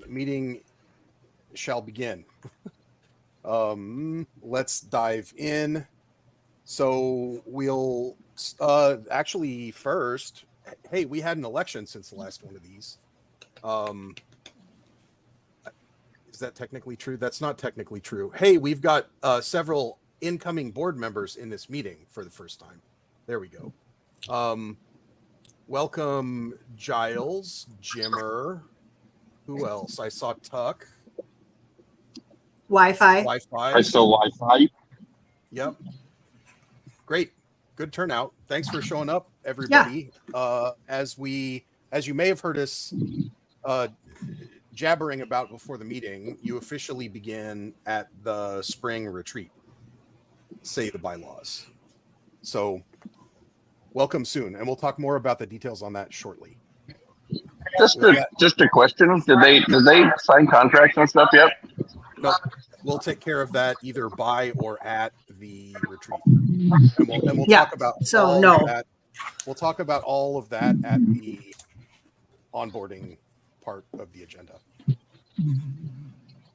Meeting shall begin. Let's dive in. So we'll actually first, hey, we had an election since the last one of these. Is that technically true? That's not technically true. Hey, we've got several incoming board members in this meeting for the first time. There we go. Welcome, Giles, Jimmer. Who else? I saw Tuck. Wi-Fi. I saw Wi-Fi. Yep. Great. Good turnout. Thanks for showing up, everybody. Yeah. As you may have heard us jabbering about before the meeting, you officially begin at the spring retreat, say the bylaws. So welcome soon, and we'll talk more about the details on that shortly. Just a question. Did they sign contracts and stuff yet? Nope. We'll take care of that either by or at the retreat. And we'll talk about all of that. We'll talk about all of that at the onboarding part of the agenda.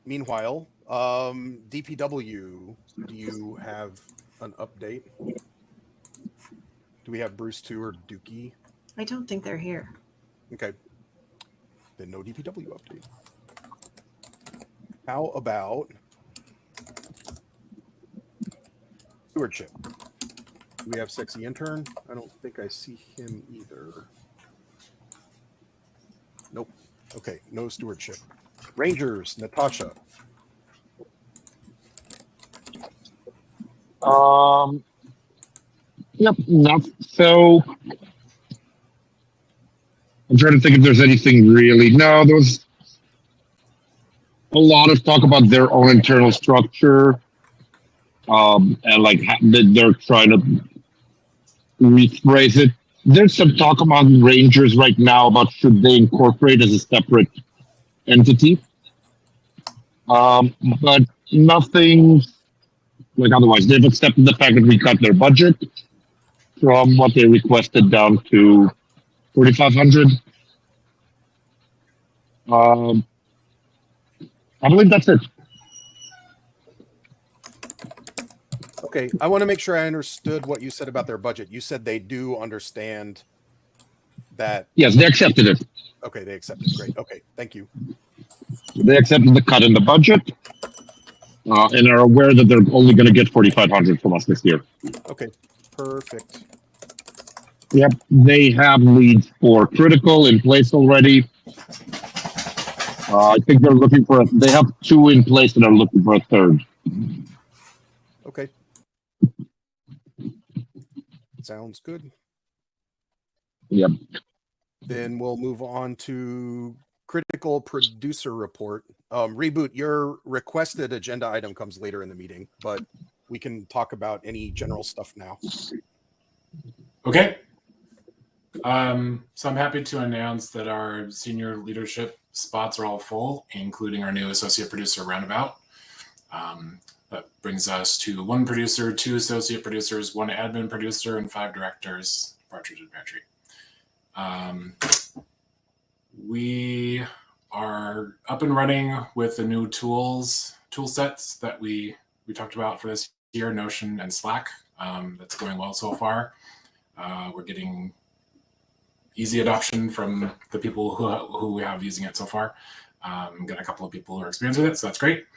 Meanwhile, DPW, do you have an update? Do we have Bruce 2 or Dookie? I don't think they're here. Okay. Then no DPW update. How about stewardship? Do we have sexy intern? I don't think I see him either. Nope. Okay, no stewardship. Rangers, Natasha. Yep. So I'm trying to think if there's anything really. No, there was a lot of talk about their own internal structure, and like they're trying to rephrase it. There's some talk among Rangers right now about should they incorporate as a separate entity, but nothing like otherwise. They've accepted the fact that we cut their budget from what they requested down to 4,500. I believe that's it. Okay, I want to make sure I understood what you said about their budget. You said they do understand that. Yes, they accepted it. Okay, they accepted. Great. Okay, thank you. They accepted the cut in the budget and are aware that they're only going to get 4,500 from us this year. Okay, perfect. Yep, they have leads for critical in place already. I think they're looking for. They have 2 in place and are looking for a 3rd. Okay. Sounds good. Yep. Then we'll move on to critical producer report. Reboot, your requested agenda item comes later in the meeting, but we can talk about any general stuff now. Okay. So I'm happy to announce that our senior leadership spots are all full, including our new associate producer roundabout. That brings us to 1 producer, 2 associate producers, 1 admin producer, and 5 directors, Partridge and Pear Tree. We are up and running with the new tool sets that we talked about for this year, Notion and Slack. That's going well so far. We're getting easy adoption from the people who we have using it so far. Got a couple of people who are experienced with it, so that's great.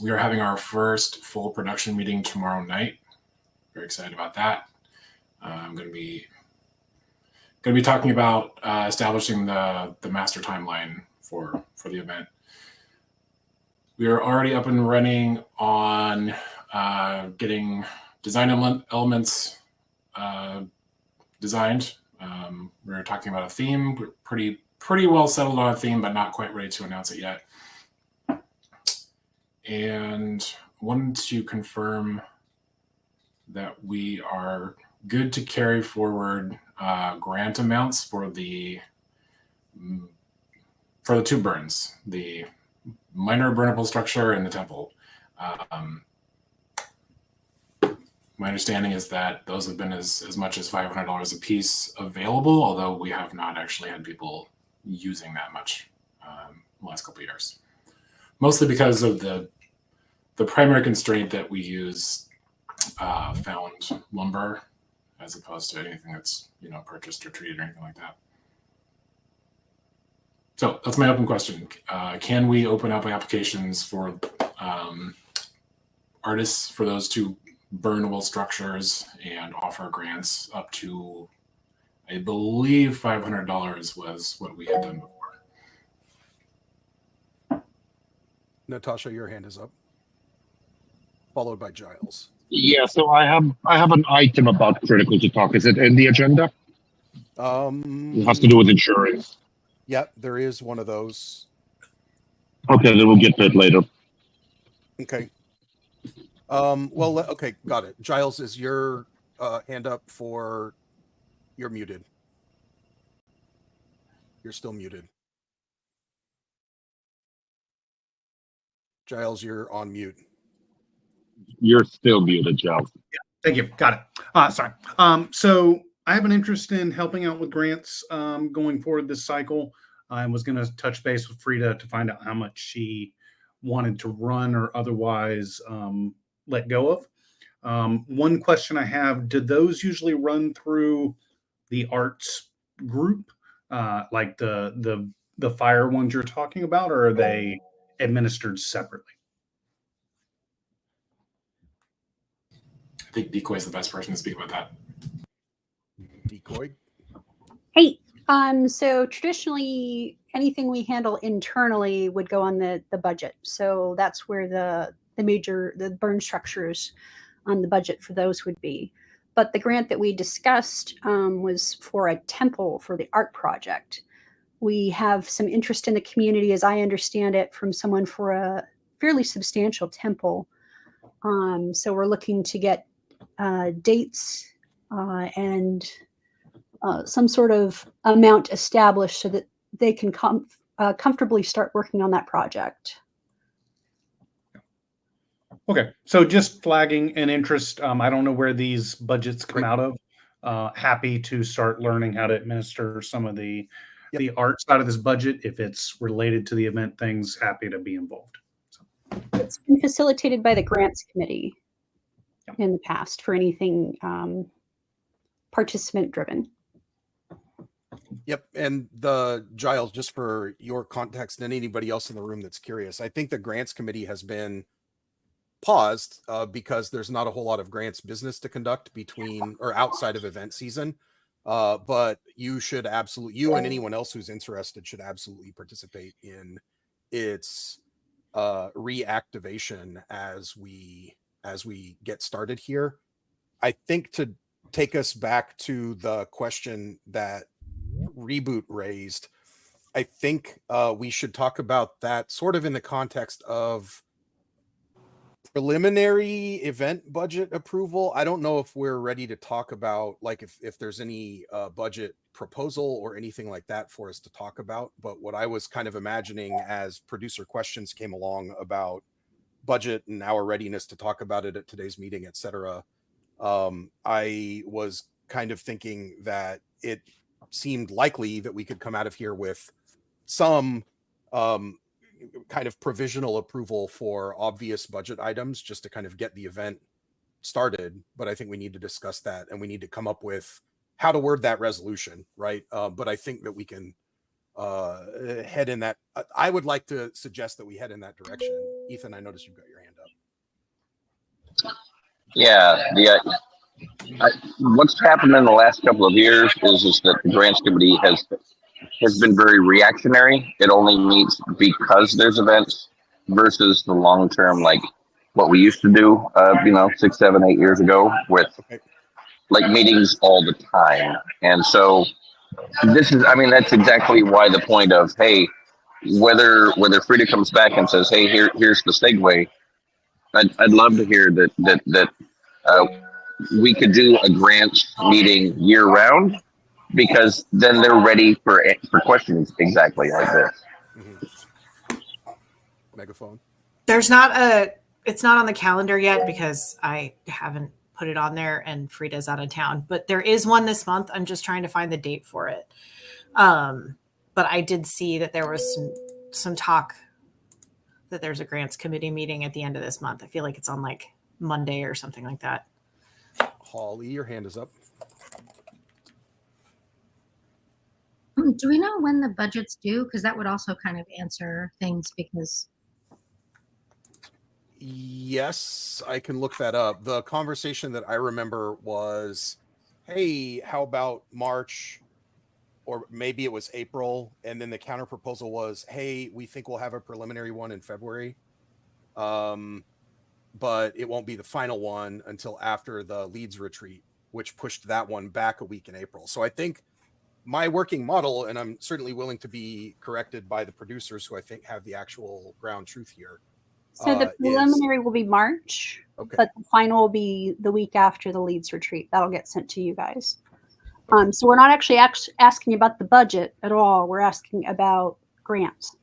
We are having our first full production meeting tomorrow night. Very excited about that. I'm going to be talking about establishing the master timeline for the event. We are already up and running on getting design elements designed. We're talking about a theme. We're pretty well settled on a theme, but not quite ready to announce it yet. And wanted to confirm that we are good to carry forward grant amounts for the 2 burns, the minor burnable structure and the temple. My understanding is that those have been as much as $500 a piece available, although we have not actually had people using that much the last couple of years. Mostly because of the primary constraint that we use found lumber as opposed to anything that's purchased or treated or anything like that. So that's my open question. Can we open up applications for artists for those two burnable structures and offer grants up to, I believe, $500 was what we had done before. Natasha, your hand is up, followed by Giles. Yeah, so I have an item about critical to talk. Is it in the agenda? It has to do with insurance. Yeah, there is one of those. Okay, then we'll get to it later. Okay. Well, okay, got it. Giles, is your hand up for? You're muted. You're still muted. Giles, you're on mute. You're still muted, Giles. Yeah, thank you. Got it. Sorry. So I have an interest in helping out with grants going forward this cycle. I was going to touch base with Frida to find out how much she wanted to run or otherwise let go of. One question I have, did those usually run through the arts group, like the fire ones you're talking about, or are they administered separately? I think Decoy is the best person to speak about that. Decoy? Hey, so traditionally anything we handle internally would go on the budget. So that's where the burn structures on the budget for those would be. But the grant that we discussed was for a temple for the art project. We have some interest in the community, as I understand it, from someone for a fairly substantial temple. So we're looking to get dates and some sort of amount established so that they can comfortably start working on that project. Okay, so just flagging an interest. I don't know where these budgets come out of. Happy to start learning how to administer some of the art side of this budget. If it's related to the event things, happy to be involved. So. It's been facilitated by the grants committee in the past for anything participant driven. Yep. And the Giles, just for your context and anybody else in the room that's curious, I think the grants committee has been paused because there's not a whole lot of grants business to conduct between or outside of event season. But you should absolutely, you and anyone else who's interested should absolutely participate in its reactivation as we get started here. I think to take us back to the question that Reboot raised, I think we should talk about that sort of in the context of preliminary event budget approval. I don't know if we're ready to talk about like if there's any budget proposal or anything like that for us to talk about. But what I was kind of imagining as producer questions came along about budget and our readiness to talk about it at today's meeting, etc. I was kind of thinking that it seemed likely that we could come out of here with some kind of provisional approval for obvious budget items just to kind of get the event started. But I think we need to discuss that and we need to come up with how to word that resolution, right? But I think that we can head in that. I would like to suggest that we head in that direction. Ethan, I noticed you've got your hand up. Yeah, what's happened in the last couple of years is that the grants committee has been very reactionary. It only meets because there's events versus the long term, like what we used to do, 6, 7, 8 years ago with like meetings all the time. And so that's exactly why the point of, hey, whether Frida comes back and says, hey, here's the segue, I'd love to hear that we could do a grants meeting year round, because then they're ready for questions exactly like this. Mm-hmm. Megaphone. It's not on the calendar yet because I haven't put it on there and Frida's out of town, but there is one this month. I'm just trying to find the date for it. but I did see that there was some talk that there's a grants committee meeting at the end of this month. I feel like it's on like Monday or something like that. Holly, your hand is up. Do we know when the budget's due? Because that would also kind of answer things because. Yes, I can look that up. The conversation that I remember was, hey, how about March? Or maybe it was April. And then the counter proposal was, hey, we think we'll have a preliminary one in February. But it won't be the final one until after the Leeds retreat, which pushed that one back a week in April. So I think my working model, and I'm certainly willing to be corrected by the producers who I think have the actual ground truth here. So the preliminary will be March, okay, but the final will be the week after the Leeds retreat. That'll get sent to you guys. So we're not actually asking about the budget at all. We're asking about grants.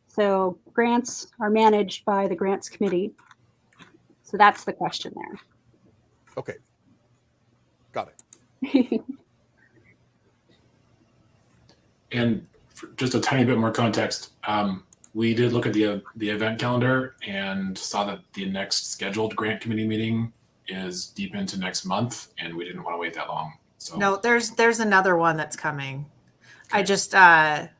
So grants are managed by the grants committee. So that's the question there. Okay. Got it. And for just a tiny bit more context, we did look at the event calendar and saw that the next scheduled grant committee meeting is deep into next month, and we didn't want to wait that long. So No, there's another one that's coming. Okay. I just can't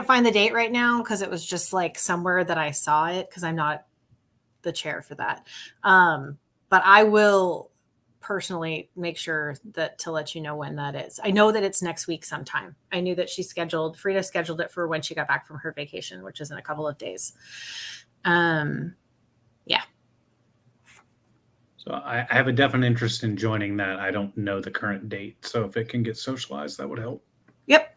find the date right now because it was just like somewhere that I saw it because I'm not the chair for that. But I will personally make sure that to let you know when that is. I know that it's next week sometime. I knew that Frida scheduled it for when she got back from her vacation, which is in a couple of days. Yeah. So I have a definite interest in joining that. I don't know the current date. So if it can get socialized, that would help. Yep.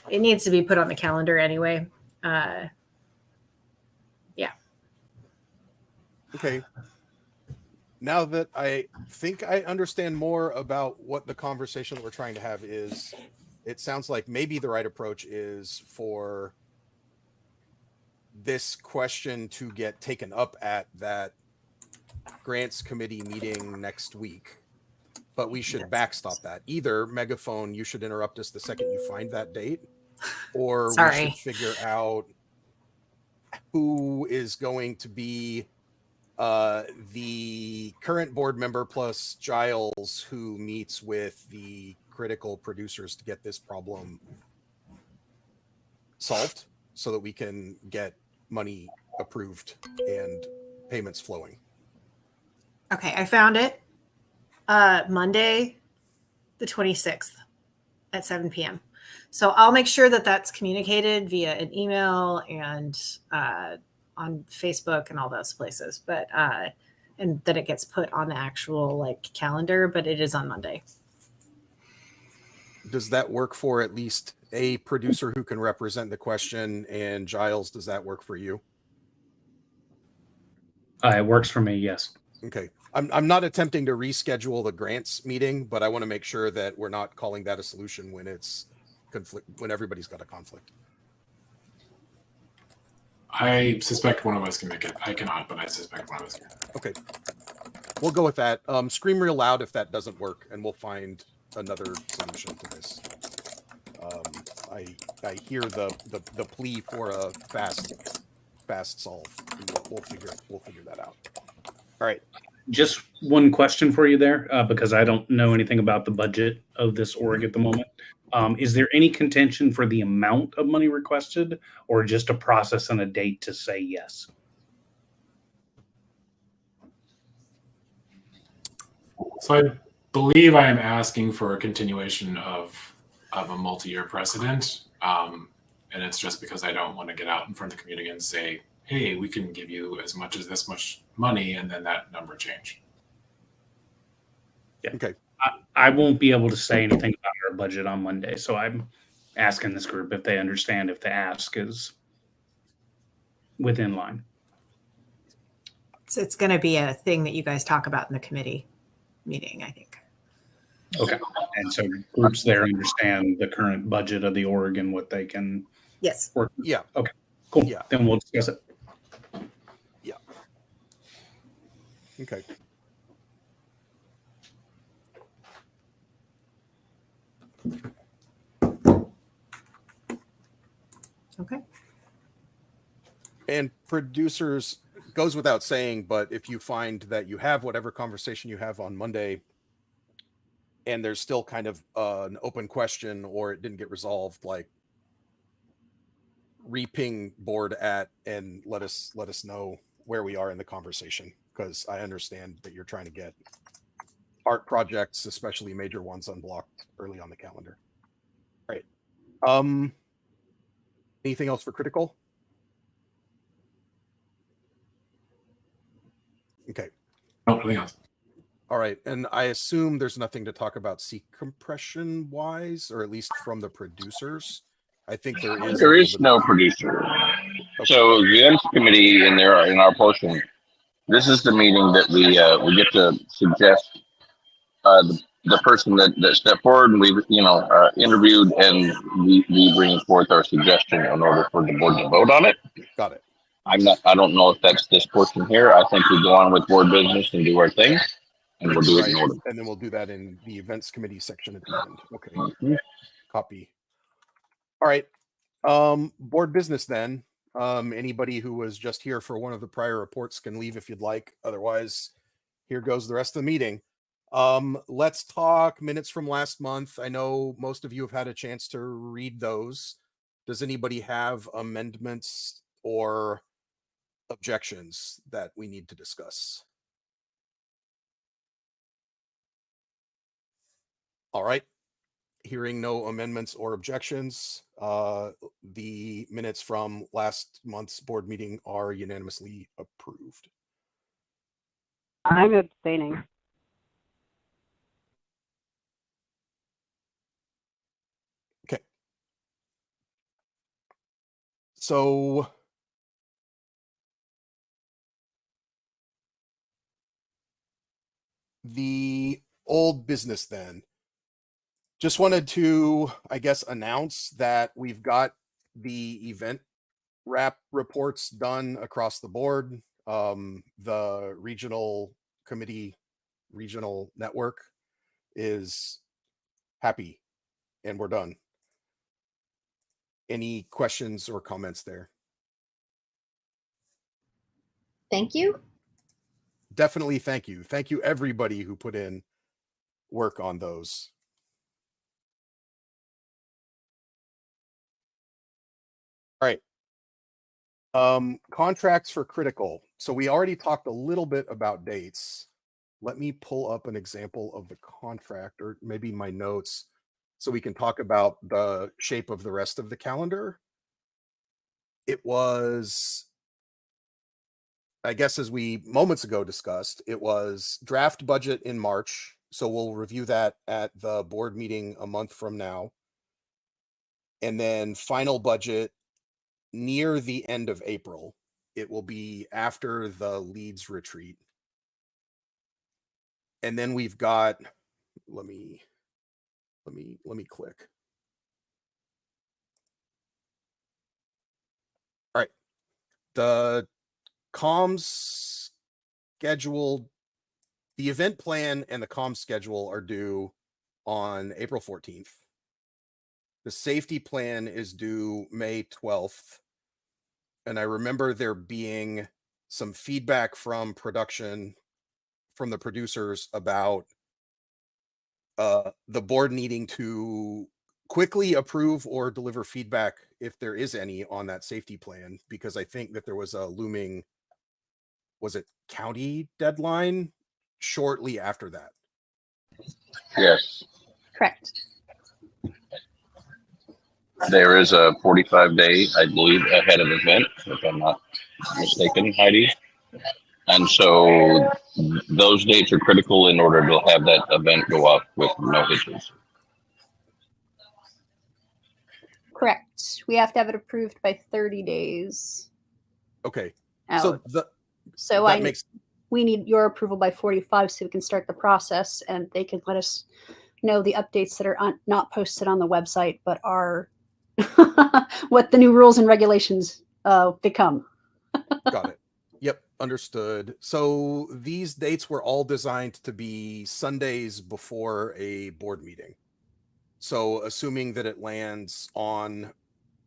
It needs to be put on the calendar anyway. Yeah. Okay. Now that I think I understand more about what the conversation that we're trying to have is, it sounds like maybe the right approach is for this question to get taken up at that grants committee meeting next week. But we should backstop that. Either Megaphone, you should interrupt us the second you find that date, or we should figure out who is going to be the current board member plus Giles, who meets with the critical producers to get this problem solved so that we can get money approved and payments flowing. Okay, I found it. Monday, the 26th at 7 p.m. So I'll make sure that that's communicated via an email and on Facebook and all those places, but and that it gets put on the actual like calendar, but it is on Monday. Does that work for at least a producer who can represent the question? And Giles, does that work for you? It works for me, yes. Okay. I'm not attempting to reschedule the grants meeting, but I want to make sure that we're not calling that a solution when it's conflict, when everybody's got a conflict. I suspect one of us can make it. I cannot, but I suspect one of us can. Okay. We'll go with that. Scream real loud if that doesn't work, and we'll find another solution to this. I hear the plea for a fast solve. We'll figure that out. All right. Just one question for you there, because I don't know anything about the budget of this org at the moment. Is there any contention for the amount of money requested, or just a process and a date to say yes? So I believe I am asking for a continuation of a multi-year precedent. And it's just because I don't want to get out in front of the community and say, hey, we can give you as much as this much money, and then that number change. Yeah. Okay. I won't be able to say anything about our budget on Monday, so I'm asking this group if they understand if the ask is within line. So it's going to be a thing that you guys talk about in the committee meeting, I think. Okay. And so groups there understand the current budget of the org and what they can Yes. work. Yeah. Okay, cool. Yeah. Then we'll discuss it. Yeah. Okay. Okay. And producers, goes without saying, but if you find that you have whatever conversation you have on Monday and there's still kind of an open question or it didn't get resolved, like re-ping board at and let us know where we are in the conversation, because I understand that you're trying to get art projects, especially major ones, unblocked early on the calendar. All right. Anything else for critical? Okay. No, nothing else. All right. And I assume there's nothing to talk about seat compression wise, or at least from the producers. I think there is. There is no producer. Okay. So the events committee in our portion, this is the meeting that we get to suggest the person that stepped forward, and we interviewed, and we bring forth our suggestion in order for the board to vote on it. Got it. I don't know if that's this portion here. I think we go on with board business and do our thing, and we'll do it in order. And then we'll do that in the events committee section at the end. Okay. Mhm. Copy. All right. Board business then. Anybody who was just here for one of the prior reports can leave if you'd like. Otherwise, here goes the rest of the meeting. Let's talk minutes from last month. I know most of you have had a chance to read those. Does anybody have amendments or objections that we need to discuss? All right. Hearing no amendments or objections, the minutes from last month's board meeting are unanimously approved. I'm abstaining. Okay. So the old business then. Just wanted to, I guess, announce that we've got the event wrap reports done across the board. The regional committee, regional network is happy, and we're done. Any questions or comments there? Thank you. Definitely thank you. Thank you, everybody who put in work on those. All right. Contracts for critical. So we already talked a little bit about dates. Let me pull up an example of the contract, or maybe my notes, so we can talk about the shape of the rest of the calendar. It was, I guess, as we moments ago discussed, it was draft budget in March. So we'll review that at the board meeting a month from now. And then final budget near the end of April. It will be after the Leeds retreat. And then we've got, let me click. All right. The comms schedule, the event plan and the comms schedule are due on April 14th. The safety plan is due May 12th. And I remember there being some feedback from production, from the producers, about the board needing to quickly approve or deliver feedback, if there is any, on that safety plan, because I think that there was a looming, was it county deadline shortly after that? Yes. Correct. There is a 45-day, I believe, ahead of event, if I'm not mistaken, Heidi. And so those dates are critical in order to have that event go up with no hitches. Correct. We have to have it approved by 30 days. Okay. Out. So we need your approval by 45 so we can start the process, and they can let us know the updates that are not posted on the website, but are what the new rules and regulations become. Got it. Yep, understood. So these dates were all designed to be Sundays before a board meeting. So assuming that it lands on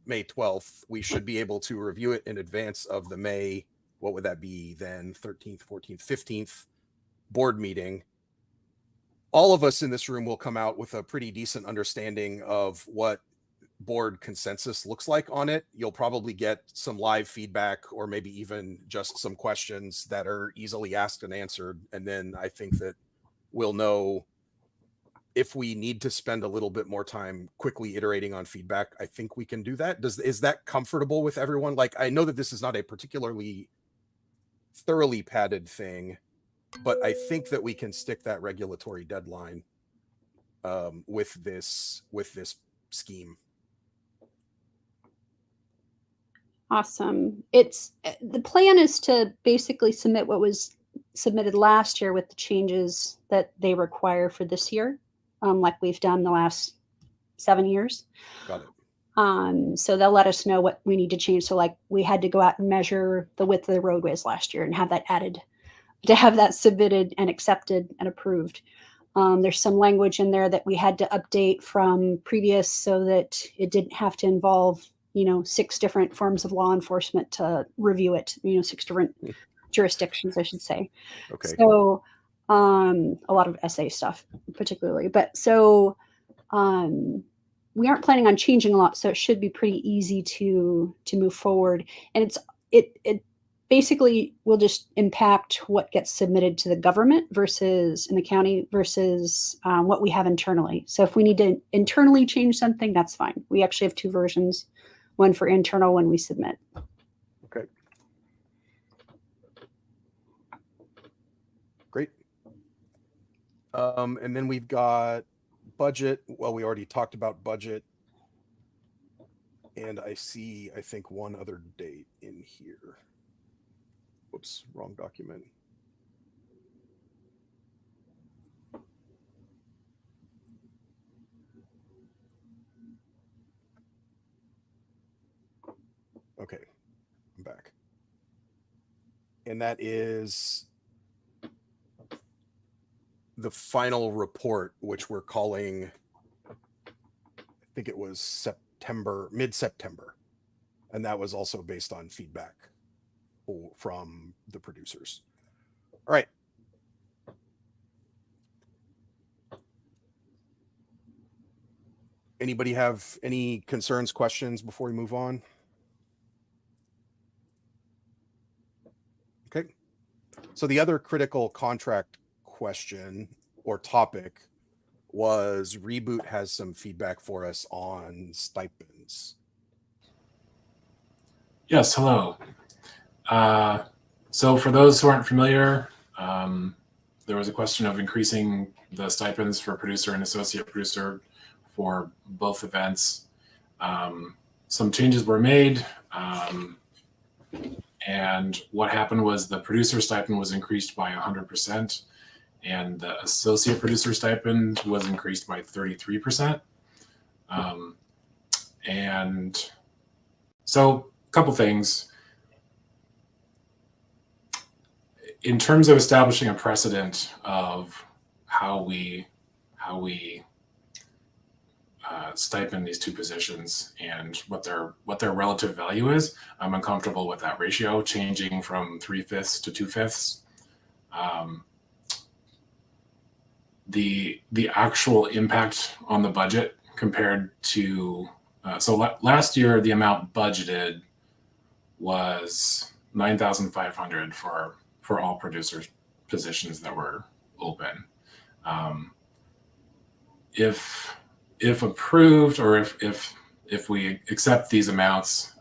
May 12th, we should be able to review it in advance of the May, what would that be then, 13th, 14th, 15th board meeting. All of us in this room will come out with a pretty decent understanding of what board consensus looks like on it. You'll probably get some live feedback or maybe even just some questions that are easily asked and answered. And then I think that we'll know if we need to spend a little bit more time quickly iterating on feedback. I think we can do that. Is that comfortable with everyone? Like, I know that this is not a particularly thoroughly padded thing, but I think that we can stick that regulatory deadline with this scheme. Awesome. It's the plan is to basically submit what was submitted last year with the changes that they require for this year, like we've done the last 7 years. Got it. So they'll let us know what we need to change. So like we had to go out and measure the width of the roadways last year and have that added, to have that submitted and accepted and approved. There's some language in there that we had to update from previous so that it didn't have to involve, 6 different forms of law enforcement to review it, 6 different jurisdictions, I should say. Okay. So a lot of essay stuff particularly, but so we aren't planning on changing a lot, so it should be pretty easy to move forward. And it basically will just impact what gets submitted to the government versus in the county versus what we have internally. So if we need to internally change something, that's fine. We actually have 2 versions, one for internal, when we submit. Okay. Great. And then we've got budget. Well, we already talked about budget. And I think one other date in here. Whoops, wrong document. Okay, I'm back. And that is the final report, which we're calling, I think it was mid-September. And that was also based on feedback from the producers. All right. Anybody have any concerns, questions before we move on? Okay. So the other critical contract question or topic was Reboot has some feedback for us on stipends. Yes, hello. So for those who aren't familiar, there was a question of increasing the stipends for producer and associate producer for both events. Some changes were made, and what happened was the producer stipend was increased by 100%, and the associate producer stipend was increased by 33%. And so a couple things. In terms of establishing a precedent of how we stipend these 2 positions and what their relative value is, I'm uncomfortable with that ratio changing from 3/5 to 2/5. The actual impact on the budget compared to last year the amount budgeted was $9,500 for all producers positions that were open. If approved, or if we accept these amounts,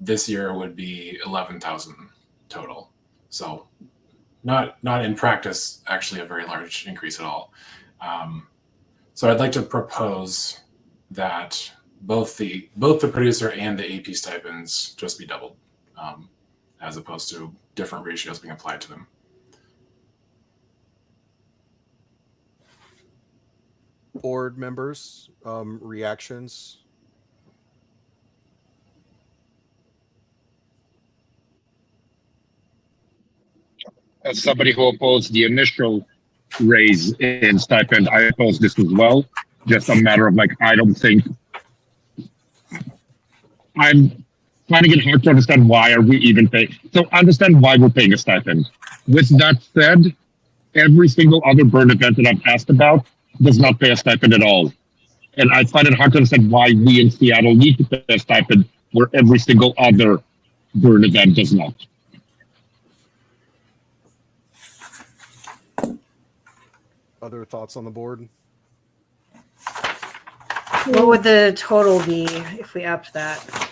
this year would be 11,000 total. So not in practice actually a very large increase at all. So I'd like to propose that both the producer and the AP stipends just be doubled, as opposed to different ratios being applied to them. Board members, reactions? As somebody who opposed the initial raise in stipend, I oppose this as well. just a matter of like, I don't think I'm finding it hard to understand why are we even paying. So I understand why we're paying a stipend. With that said, every single other burn event that I've asked about does not pay a stipend at all. And I find it hard to understand why we in Seattle need to pay a stipend where every single other burn event does not. Other thoughts on the board? What would the total be if we upped that?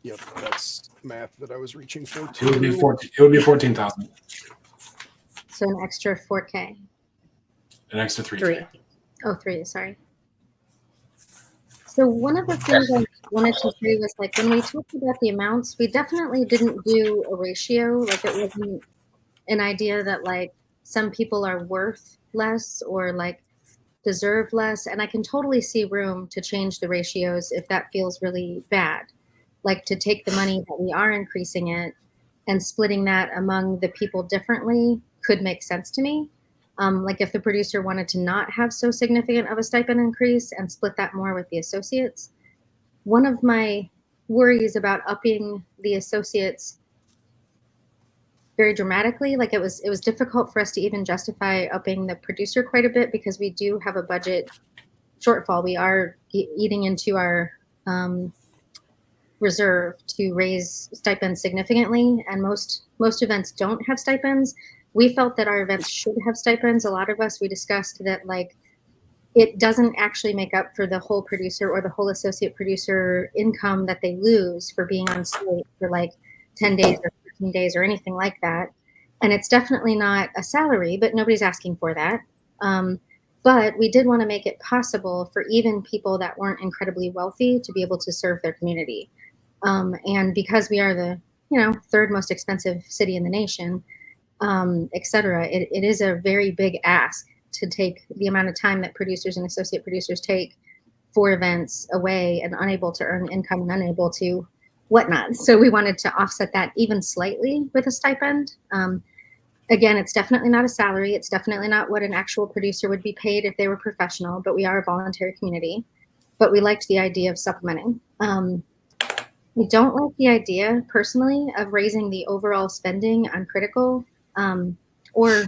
Yep, that's math that I was reaching for It would be too. 14. It would be 14,000. So an extra 4K. An extra 3K. 3. Oh, 3, sorry. So one of the things I wanted to say was like when we talked about the amounts, we definitely didn't do a ratio. Like it wasn't an idea that like some people are worth less or like deserve less. And I can totally see room to change the ratios if that feels really bad. Like to take the money that we are increasing it and splitting that among the people differently could make sense to me. Like if the producer wanted to not have so significant of a stipend increase and split that more with the associates. One of my worries about upping the associates very dramatically, like it was difficult for us to even justify upping the producer quite a bit because we do have a budget shortfall. We are eating into our reserve to raise stipends significantly, and most events don't have stipends. We felt that our events should have stipends. A lot of us, we discussed that like it doesn't actually make up for the whole producer or the whole associate producer income that they lose for being on site for like 10 days or 15 days or anything like that. And it's definitely not a salary, but nobody's asking for that. But we did want to make it possible for even people that weren't incredibly wealthy to be able to serve their community. And because we are the, third most expensive city in the nation, et cetera, it is a very big ask to take the amount of time that producers and associate producers take for events away and unable to earn income and unable to whatnot. So we wanted to offset that even slightly with a stipend. Again, it's definitely not a salary. It's definitely not what an actual producer would be paid if they were professional, but we are a voluntary community. But we liked the idea of supplementing. We don't like the idea, personally, of raising the overall spending on critical or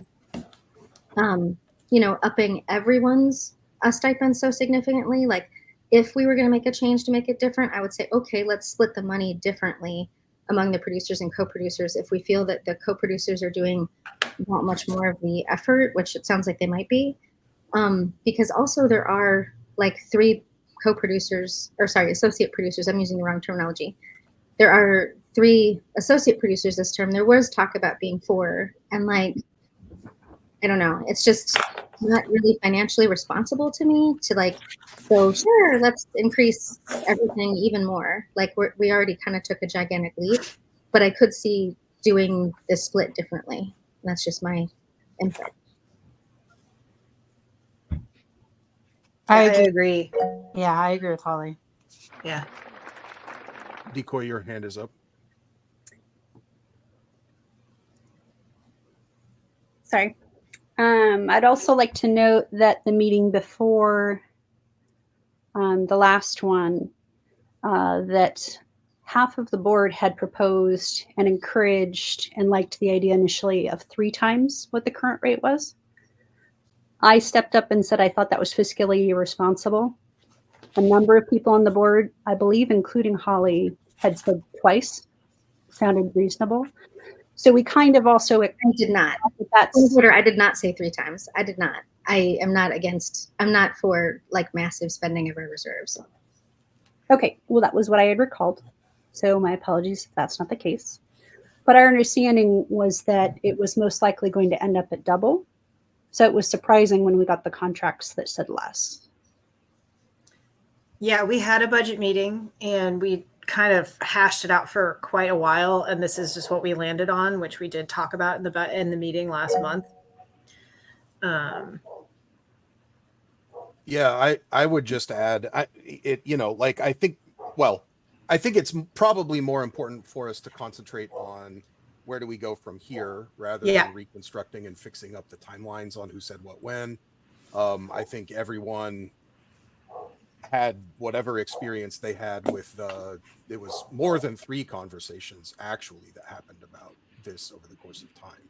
upping everyone's stipend so significantly. Like if we were going to make a change to make it different, I would say, okay, let's split the money differently among the producers and co-producers. If we feel that the co-producers are doing not much more of the effort, which it sounds like they might be, because also there are like 3 co-producers, or sorry, associate producers. I'm using the wrong terminology. There are 3 associate producers this term. There was talk about being 4, and like, I don't know. It's just not really financially responsible to me to like go, sure, let's increase everything even more. Like we already kind of took a gigantic leap, but I could see doing this split differently. That's just my input. I agree. Yeah, I agree with Holly. Yeah. Decoy, your hand is up. Sorry. I'd also like to note that the meeting before the last one, that half of the board had proposed and encouraged and liked the idea initially of 3 times what the current rate was. I stepped up and said I thought that was fiscally irresponsible. A number of people on the board, I believe, including Holly, had said twice. Sounded reasonable. So we kind of also... I did not. I did not say 3 times. I did not. I am not against... I'm not for like massive spending of our reserves. Okay. Well, that was what I had recalled. So my apologies if that's not the case. But our understanding was that it was most likely going to end up at double. So it was surprising when we got the contracts that said less. Yeah, we had a budget meeting and we kind of hashed it out for quite a while, and this is just what we landed on, which we did talk about in the meeting last month. Yeah, I would just add, I think it's probably more important for us to concentrate on where do we go from here rather than reconstructing and fixing up the timelines on who said what when. I think everyone had whatever experience they had with it was more than 3 conversations actually that happened about this over the course of time.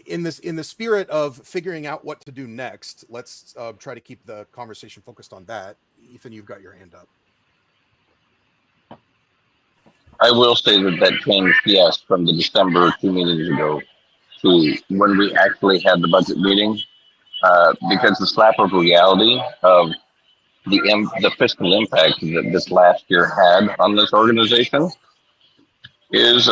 In the spirit of figuring out what to do next, let's try to keep the conversation focused on that. Ethan, you've got your hand up. I will say that changed, yes, from the December 2 meetings ago to when we actually had the budget meeting, because the slap of reality of the fiscal impact that this last year had on this organization is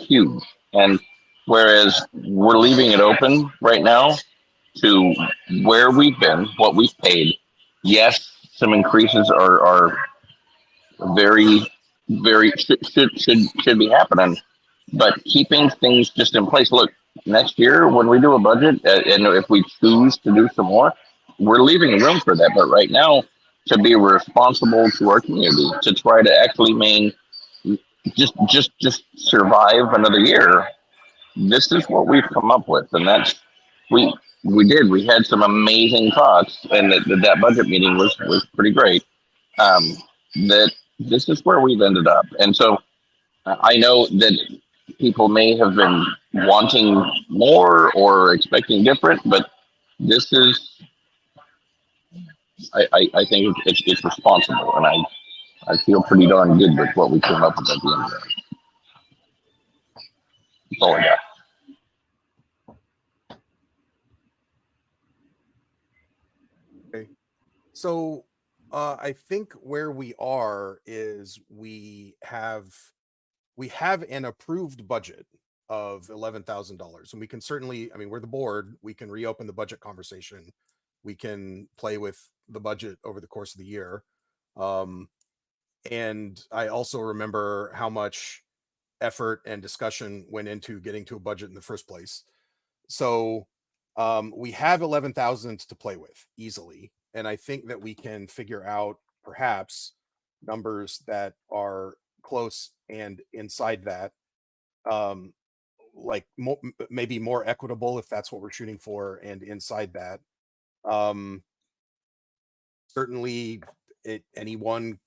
huge. And whereas we're leaving it open right now to where we've been, what we've paid, yes, some increases are very, very should be happening, but keeping things just in place. Look, next year when we do a budget, and if we choose to do some more, we're leaving room for that. But right now, to be responsible to our community, to try to actually just survive another year, this is what we've come up with, and that's we we had some amazing thoughts, and that budget meeting was pretty great. That this is where we've ended up, and so I know that people may have been wanting more or expecting different, but this is I think it's responsible, and I feel pretty darn good with what we came up with at the end of that. That's all I got. Okay. So I think where we are is we have an approved budget of $11,000, and we can certainly, I mean, we're the board, we can reopen the budget conversation. We can play with the budget over the course of the year. And I also remember how much effort and discussion went into getting to a budget in the first place. So we have 11,000 to play with easily. And I think that we can figure out perhaps numbers that are close and inside that, like maybe more equitable if that's what we're shooting for, and inside that. Certainly anyone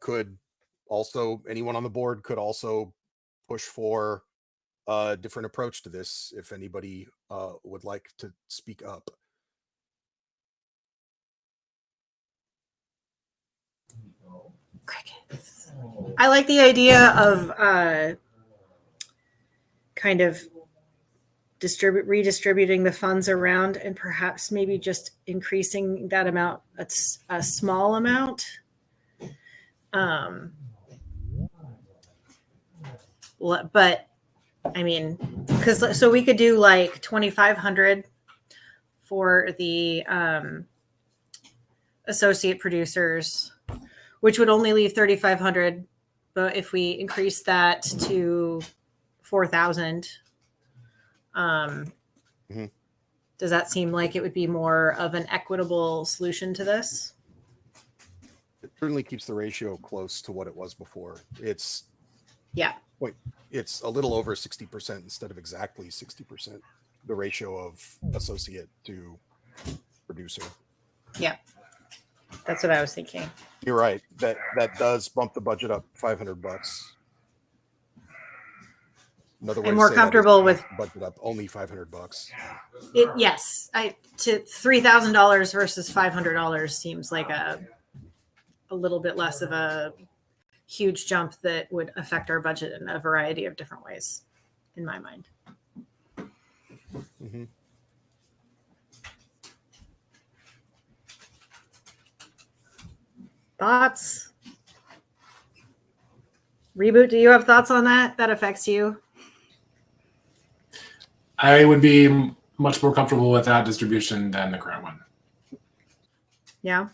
on the board could also push for a different approach to this if anybody would like to speak up. Crickets. I like the idea of kind of redistributing the funds around, and perhaps maybe just increasing that amount, a small amount. But I mean, because so we could do like 2,500 for the associate producers, which would only leave 3,500. But if we increase that to 4,000, does that seem like it would be more of an equitable solution to this? It certainly keeps the ratio close to what it was before. It's a little over 60% instead of exactly 60%, the ratio of associate to producer. Yeah, that's what I was thinking. You're right. That does bump the budget up $500. Another way I'm more comfortable with budget up only $500. Yes, to $3,000 versus $500 seems like a little bit less of a huge jump that would affect our budget in a variety of different ways, in my mind. Mm-hmm. Thoughts? Reboot, do you have thoughts on that? That affects you? I would be much more comfortable with that distribution than the current one. Yeah.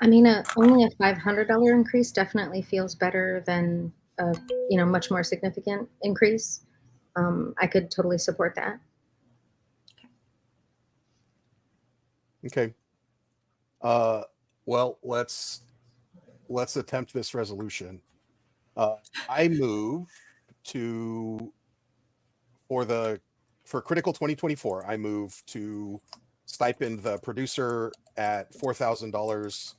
I mean, only a $500 increase definitely feels better than a much more significant increase. I could totally support that. Okay. Well, let's attempt this resolution. I move to for Critical 2024, I move to stipend the producer at $4,000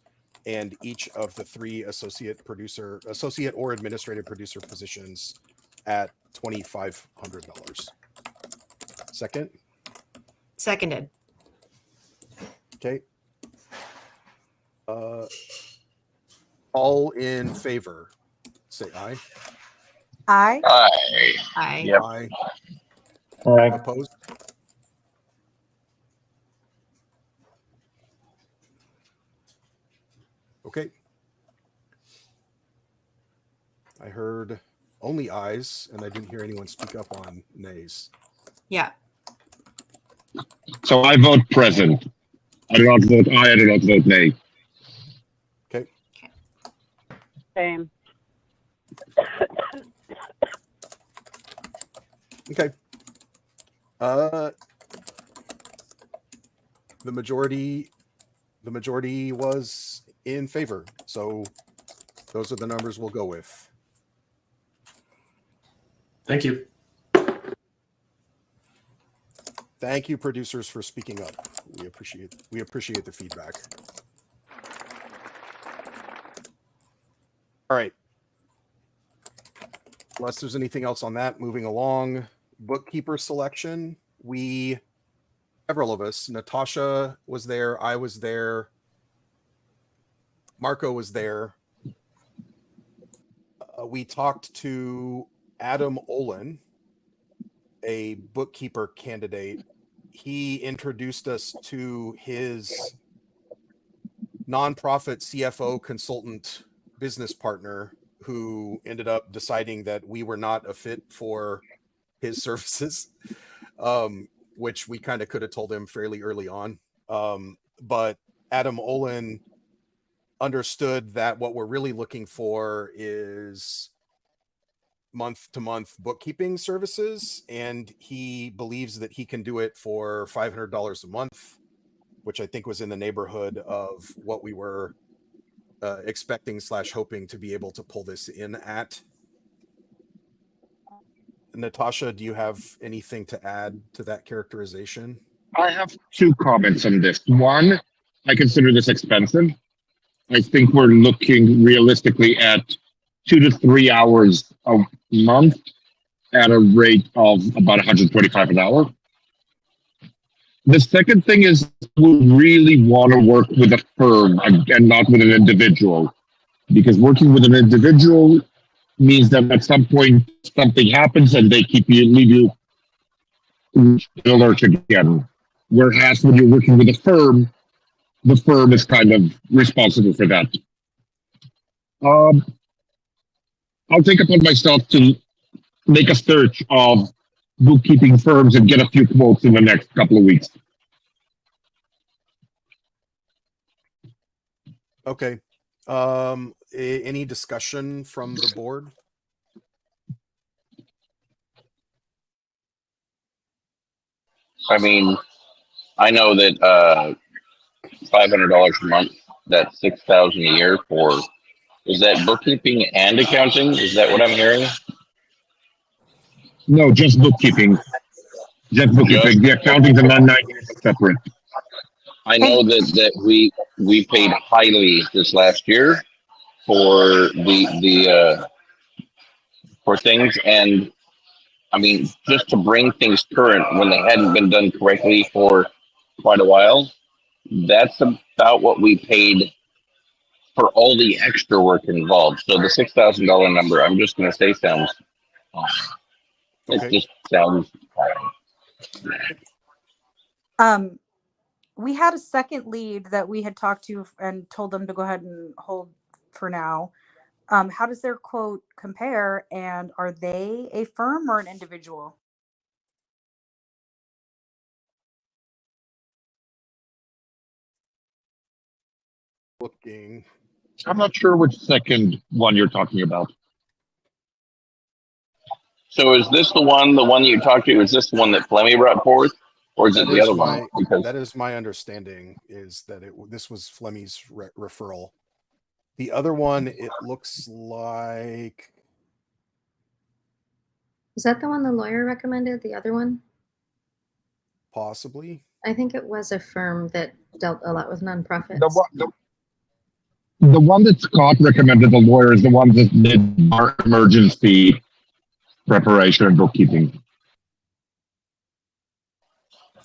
and each of the 3 associate or administrative producer positions at $2,500. Second. Seconded. Okay. All in favor, say aye. Aye. Aye. Yep. Aye. Aye. Opposed? Okay. I heard only ayes, and I didn't hear anyone speak up on nays. Yeah. So I vote present. I do not vote aye. I do not vote nay. Okay. Same. Okay. The majority was in favor, so those are the numbers we'll go with. Thank you. Thank you, producers, for speaking up. We appreciate the feedback. All right. Unless there's anything else on that, moving along. Bookkeeper selection. Several of us, Natasha was there, I was there, Marco was there. We talked to Adam Olin, a bookkeeper candidate. He introduced us to his nonprofit CFO consultant business partner, who ended up deciding that we were not a fit for his services, which we kind of could have told him fairly early on. But Adam Olin understood that what we're really looking for is month-to-month bookkeeping services, and he believes that he can do it for $500 a month, which I think was in the neighborhood of what we were expecting / hoping to be able to pull this in at. Natasha, do you have anything to add to that characterization? I have 2 comments on this. One, I consider this expensive. I think we're looking realistically at 2 to 3 hours a month at a rate of about $125 an hour. The second thing is we really want to work with a firm and not with an individual, because working with an individual means that at some point something happens and they leave you in the lurch again. Whereas when you're working with a firm, the firm is kind of responsible for that. I'll take upon myself to make a search of bookkeeping firms and get a few quotes in the next couple of weeks. Okay. Any discussion from the board? I mean, I know that $500 a month, that's $6,000 a year for. Is that bookkeeping and accounting? Is that what I'm hearing? No, just bookkeeping. Just bookkeeping. The accounting's a non-90 separate. I know that we paid highly this last year for for things, and I mean, just to bring things current when they hadn't been done correctly for quite a while. That's about what we paid for all the extra work involved. So the $6,000 number, I'm just going to say sounds. It just sounds. We had a second lead that we had talked to and told them to go ahead and hold for now. How does their quote compare, and are they a firm or an individual? Looking. I'm not sure which second one you're talking about. So is this the one you talked to? Is this the one that Flemmy brought forth, or is it the other one? Because that is my understanding, is that this was Flemmy's referral. The other one, it looks like Was that the one the lawyer recommended? The other one? Possibly. I think it was a firm that dealt a lot with nonprofits. The one that Scott recommended, the lawyer, is the one that did our emergency preparation and bookkeeping.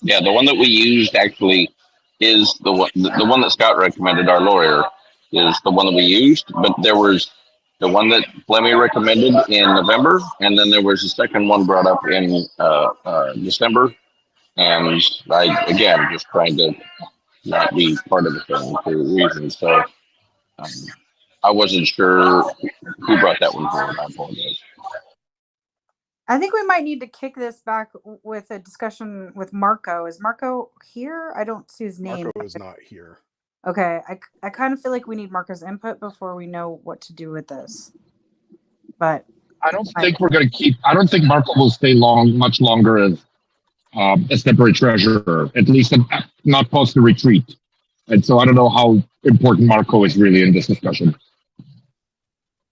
Yeah, the one that we used actually is the one that Scott recommended. Our lawyer is the one that we used, but there was the one that Flemmy recommended in November, and then there was a second one brought up in December. And I, again, just trying to not be part of the thing for reasons. So I wasn't sure who brought that one forward. I apologize. I think we might need to kick this back with a discussion with Marco. Is Marco here? I don't see his name. Marco is not here. Okay, I kind of feel like we need Marco's input before we know what to do with this. But I don't think we're going to keep. I don't think Marco will stay much longer as a temporary treasurer, at least not post the retreat. And so I don't know how important Marco is really in this discussion.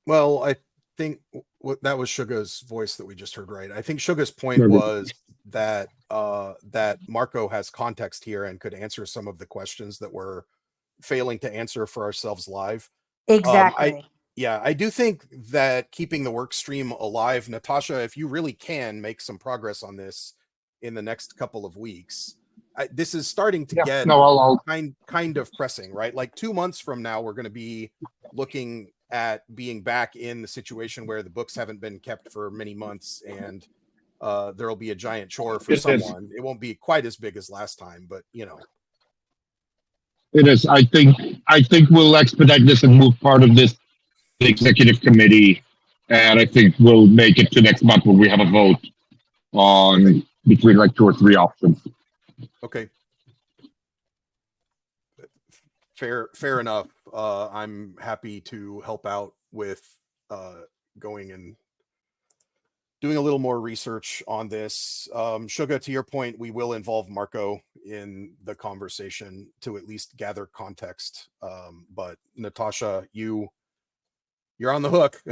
Well, I think that was Suga's voice that we just heard, right? I think Suga's point was that that Marco has context here and could answer some of the questions that we're failing to answer for ourselves live. Exactly. I do think that keeping the work stream alive, Natasha, if you really can make some progress on this in the next couple of weeks, this is starting to get kind of pressing, right? Like 2 months from now, we're going to be looking at being back in the situation where the books haven't been kept for many months, and there'll be a giant chore for someone. It won't be quite as big as last time, but you know. It is. I think we'll expedite this and move part of this to the executive committee, and I think we'll make it to next month when we have a vote on between like 2 or 3 options. Okay. Fair enough. I'm happy to help out with going and doing a little more research on this. Suga, to your point, we will involve Marco in the conversation to at least gather context. But Natasha, you're on the hook.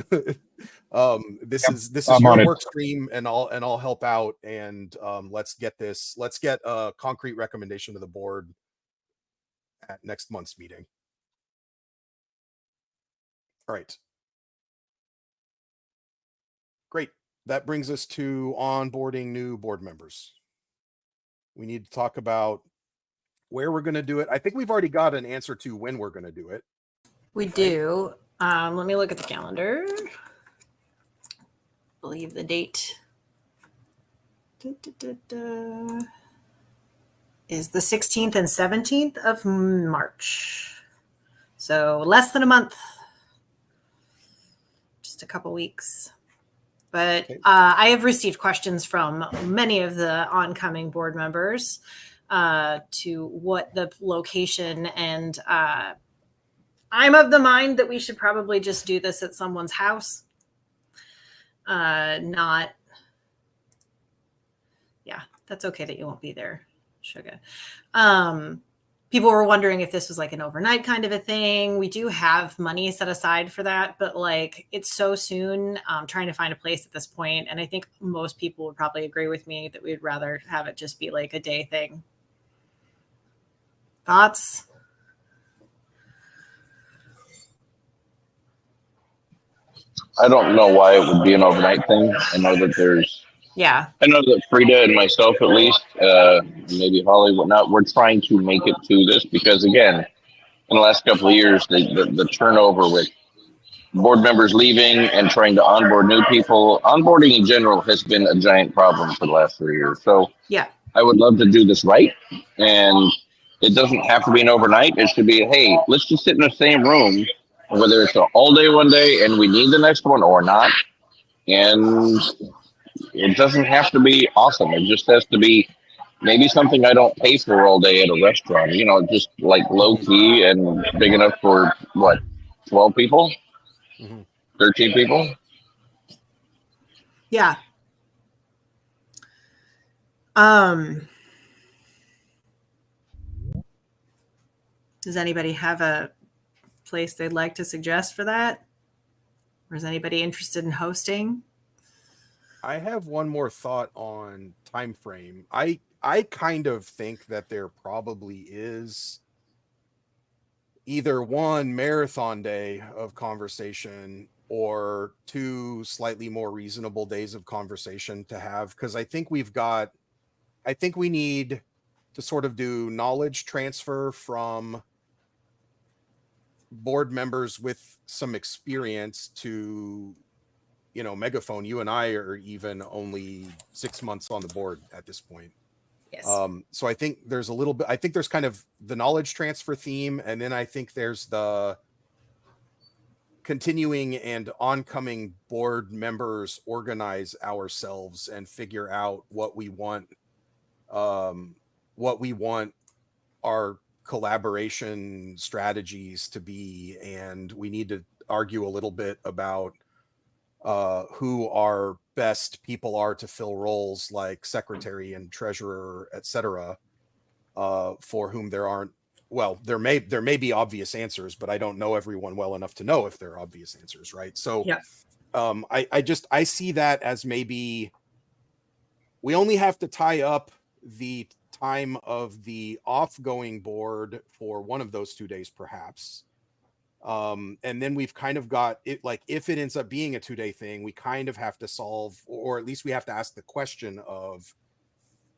This is your work stream, and I'll help out, and let's get a concrete recommendation to the board at next month's meeting. All right. Great. That brings us to onboarding new board members. We need to talk about where we're going to do it. I think we've already got an answer to when we're going to do it. We do. Let me look at the calendar. I believe the date is the 16th and 17th of March. So less than a month, just a couple weeks. But I have received questions from many of the oncoming board members to what the location, and I'm of the mind that we should probably just do this at someone's house. Not, yeah, that's okay that you won't be there, Suga. People were wondering if this was like an overnight kind of a thing. We do have money set aside for that, but like it's so soon, trying to find a place at this point. And I think most people would probably agree with me that we'd rather have it just be like a day thing. Thoughts? I don't know why it would be an overnight thing. I know that Frida and myself, at least, maybe Holly, whatnot, we're trying to make it to this because, again, in the last couple of years, the turnover with board members leaving and trying to onboard new people, onboarding in general has been a giant problem for the last 3 years. So yeah, I would love to do this right. And it doesn't have to be an overnight. It should be, hey, let's just sit in the same room, whether it's all day one day and we need the next one or not. And it doesn't have to be awesome. It just has to be maybe something I don't pay for all day at a restaurant, you know, just like low key and big enough for 12 people, 13 people. Yeah. Does anybody have a place they'd like to suggest for that? Or is anybody interested in hosting? I have one more thought on time frame. I kind of think that there probably is either one marathon day of conversation or two slightly more reasonable days of conversation to have, because I think we need to sort of do knowledge transfer from board members with some experience to, you know, Megaphone. You and I are even only 6 months on the board at this point. Yes. So I think there's a little bit, I think there's kind of the knowledge transfer theme, and then I think there's the continuing and oncoming board members organize ourselves and figure out what we want our collaboration strategies to be, and we need to argue a little bit about who our best people are to fill roles like secretary and treasurer, etc. For whom there aren't, well, there may be obvious answers, but I don't know everyone well enough to know if there are obvious answers, right? So Yeah. I see that as maybe we only have to tie up the time of the off-going board for one of those 2 days, perhaps. And then we've kind of got it, like, if it ends up being a 2-day thing, we kind of have to solve, or at least we have to ask the question of,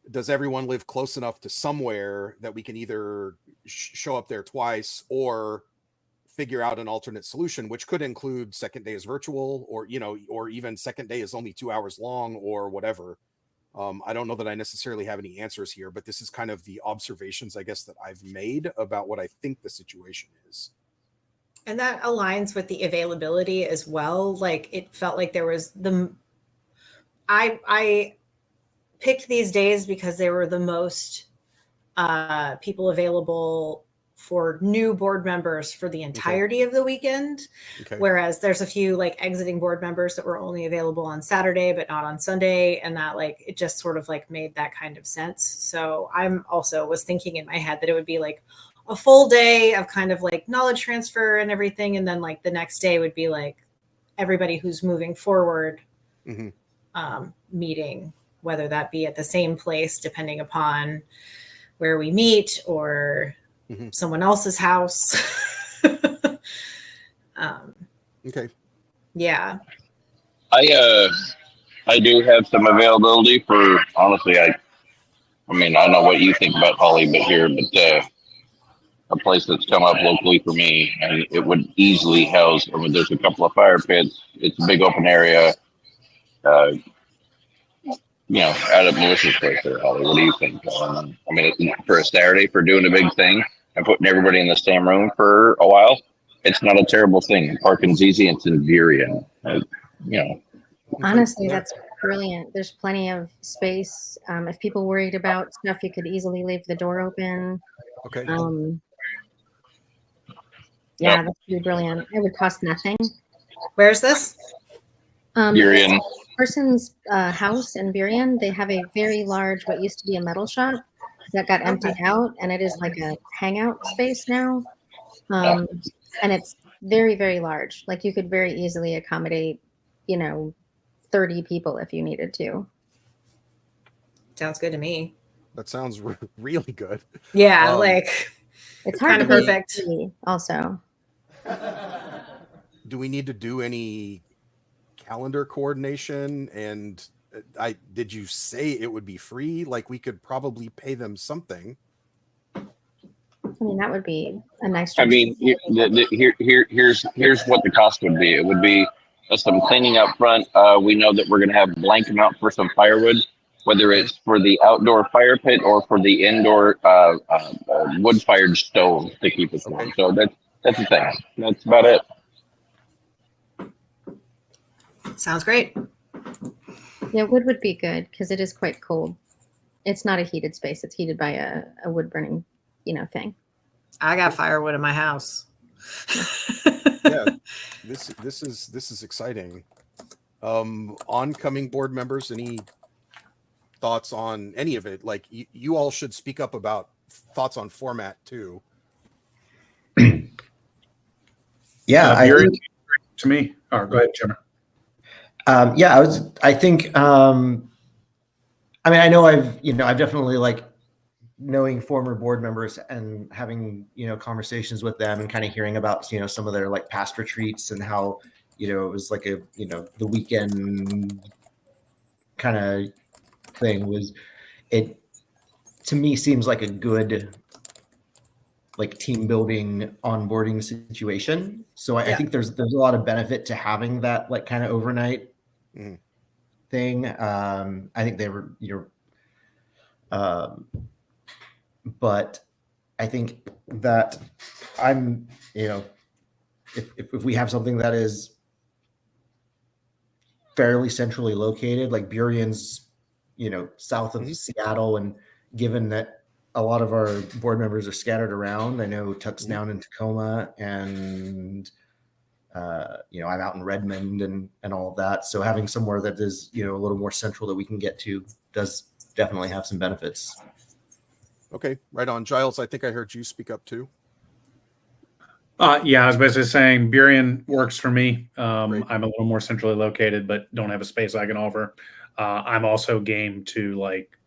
does everyone live close enough to somewhere that we can either show up there twice or figure out an alternate solution, which could include second day is virtual, or, you know, or even second day is only 2 hours long, or whatever. I don't know that I necessarily have any answers here, but this is kind of the observations, I guess, that I've made about what I think the situation is. And that aligns with the availability as well. Like, it felt like there was I picked these days because they were the most people available for new board members for the entirety of the weekend. Okay. Whereas there's a few like exiting board members that were only available on Saturday, but not on Sunday. And that, like, it just sort of like made that kind of sense. So I'm also was thinking in my head that it would be like a full day of kind of like knowledge transfer and everything. And then like the next day would be like everybody who's moving forward meeting, whether that be at the same place, depending upon where we meet, or someone else's house. Okay. Yeah. I do have some availability for, honestly, I mean, I don't know what you think about Holly, but a place that's come up locally for me, and it would easily house, I mean, there's a couple of fire pits. It's a big open area. You know, out of Melissa's place there, Holly. What do you think? I mean, for a Saturday, for doing a big thing and putting everybody in the same room for a while, it's not a terrible thing. Parking's easy. It's in Virion. You know. Honestly, that's brilliant. There's plenty of space. If people worried about stuff, you could easily leave the door open. Okay. Yeah, that's really brilliant. It would cost nothing. Where's this? Virion. Person's house in Burien, they have a very large, what used to be a metal shop that got emptied out, and it is like a hangout space now. And it's very, very large. Like, you could very easily accommodate, you know, 30 people if you needed to. Sounds good to me. That sounds really good. Yeah, like, it's hard kind to of perfect. Also, do we need to do any calendar coordination? And did you say it would be free? Like, we could probably pay them something. I mean, that would be a nice. I mean, here's what the cost would be. It would be some cleaning up front. We know that we're going to have a blank amount for some firewood, whether it's for the outdoor fire pit or for the indoor wood-fired stove to keep us warm. So that's the thing. That's about it. Sounds great. Yeah, wood would be good because it is quite cold. It's not a heated space. It's heated by a wood burning, you know, thing. I got firewood in my house. Yeah, this is exciting. Oncoming board members, any thoughts on any of it? Like, you all should speak up about thoughts on format too. Yeah, to me. Oh, go ahead, Jimmer. I think, I mean, I know I've definitely like knowing former board members and having, conversations with them and kind of hearing about, some of their like past retreats and how, it was like a, the weekend kind of thing was it to me seems like a good like team building onboarding situation. So I think there's a lot of benefit to having that like kind of overnight thing. I think they were but I think that I'm, if we have something that is fairly centrally located, like Burion's, south of Seattle, and given that a lot of our board members are scattered around, I know Tuck's down in Tacoma, and I'm out in Redmond and all of that. So having somewhere that is, a little more central that we can get to does definitely have some benefits. Okay, right on. Giles, I think I heard you speak up too. Yeah, I was basically saying Burien works for me. I'm a little more centrally located, but don't have a space I can offer. I'm also game to like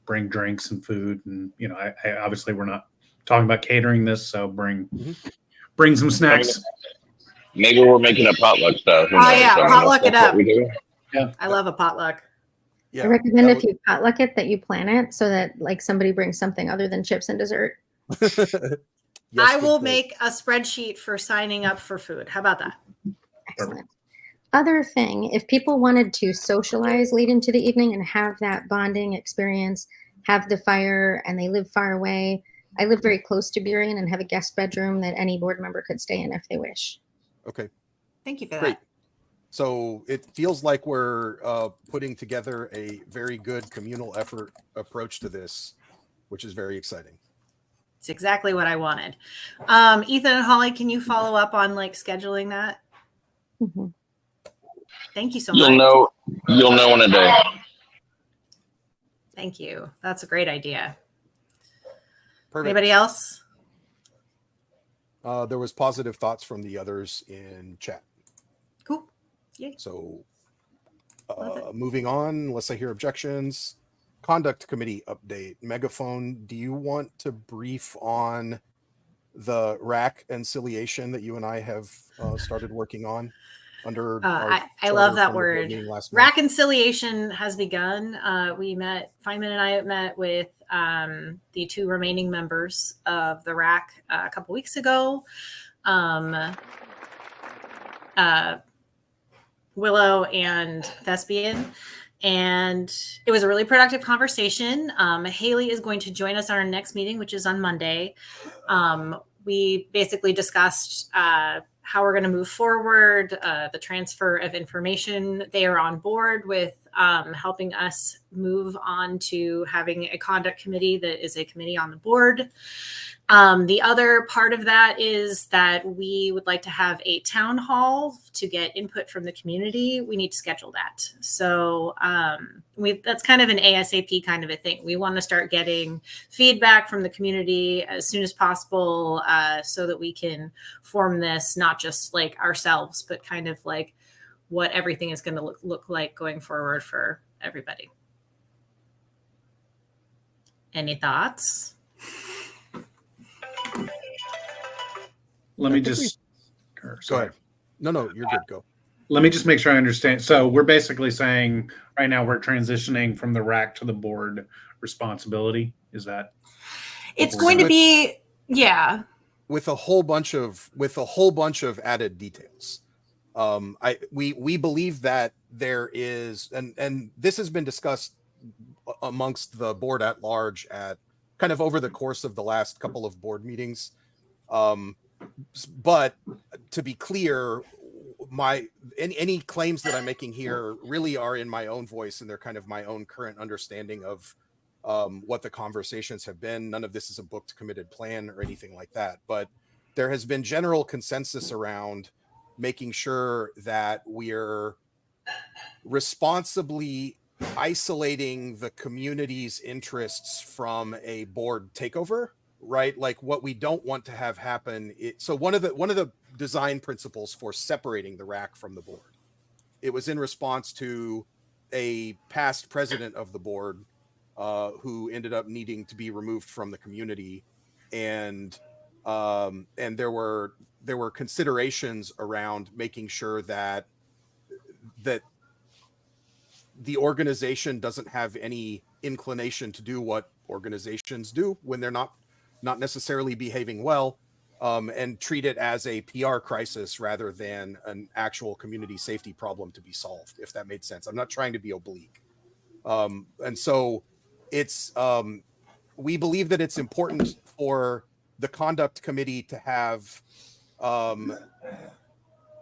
bring drinks and food, and I obviously we're not talking about catering this, so bring some snacks. Maybe we're making a potluck stuff. Oh yeah, potluck it up. Yeah, I love a potluck. I recommend if you potluck it that you plan it so that like somebody brings something other than chips and dessert. I will make a spreadsheet for signing up for food. How about that? Excellent. Other thing, if people wanted to socialize late into the evening and have that bonding experience, have the fire, and they live far away, I live very close to Burien and have a guest bedroom that any board member could stay in if they wish. Okay. Thank you for Great. that. So it feels like we're putting together a very good communal effort approach to this, which is very exciting. It's exactly what I wanted. Ethan and Holly, can you follow up on like scheduling that? Thank you so much. You'll know in a day. Thank you. That's a great idea. Perfect. Anybody else? There was positive thoughts from the others in chat. Cool. Yay. So moving on, unless I hear objections. Conduct committee update. Megaphone, do you want to brief on the RAC conciliation that you and I have started working on under I love that word. Reconciliation has begun. We met, Feynman and I met with the two remaining members of the RAC a couple weeks ago. Willow and Thespian. And it was a really productive conversation. Haley is going to join us on our next meeting, which is on Monday. We basically discussed how we're going to move forward, the transfer of information. They are on board with helping us move on to having a conduct committee that is a committee on the board. The other part of that is that we would like to have a town hall to get input from the community. We need to schedule that. So that's kind of an ASAP kind of a thing. We want to start getting feedback from the community as soon as possible so that we can form this, not just like ourselves, but kind of like what everything is going to look like going forward for everybody. Any thoughts? Let me just go ahead. No, you're good. Go. Let me just make sure I understand. So we're basically saying right now we're transitioning from the RAC to the board responsibility. Is that? It's going to be, yeah. With a whole bunch of added details. We believe that there is, and this has been discussed amongst the board at large at kind of over the course of the last couple of board meetings. But to be clear, any claims that I'm making here really are in my own voice, and they're kind of my own current understanding of what the conversations have been. None of this is a booked, committed plan or anything like that. But there has been general consensus around making sure that we're responsibly isolating the community's interests from a board takeover. Right, like what we don't want to have happen. So one of the design principles for separating the RAC from the board it was in response to a past president of the board who ended up needing to be removed from the community, and there were considerations around making sure that the organization doesn't have any inclination to do what organizations do when they're not necessarily behaving well, and treat it as a PR crisis rather than an actual community safety problem to be solved, if that made sense. I'm not trying to be oblique. And so it's, we believe that it's important for the conduct committee to have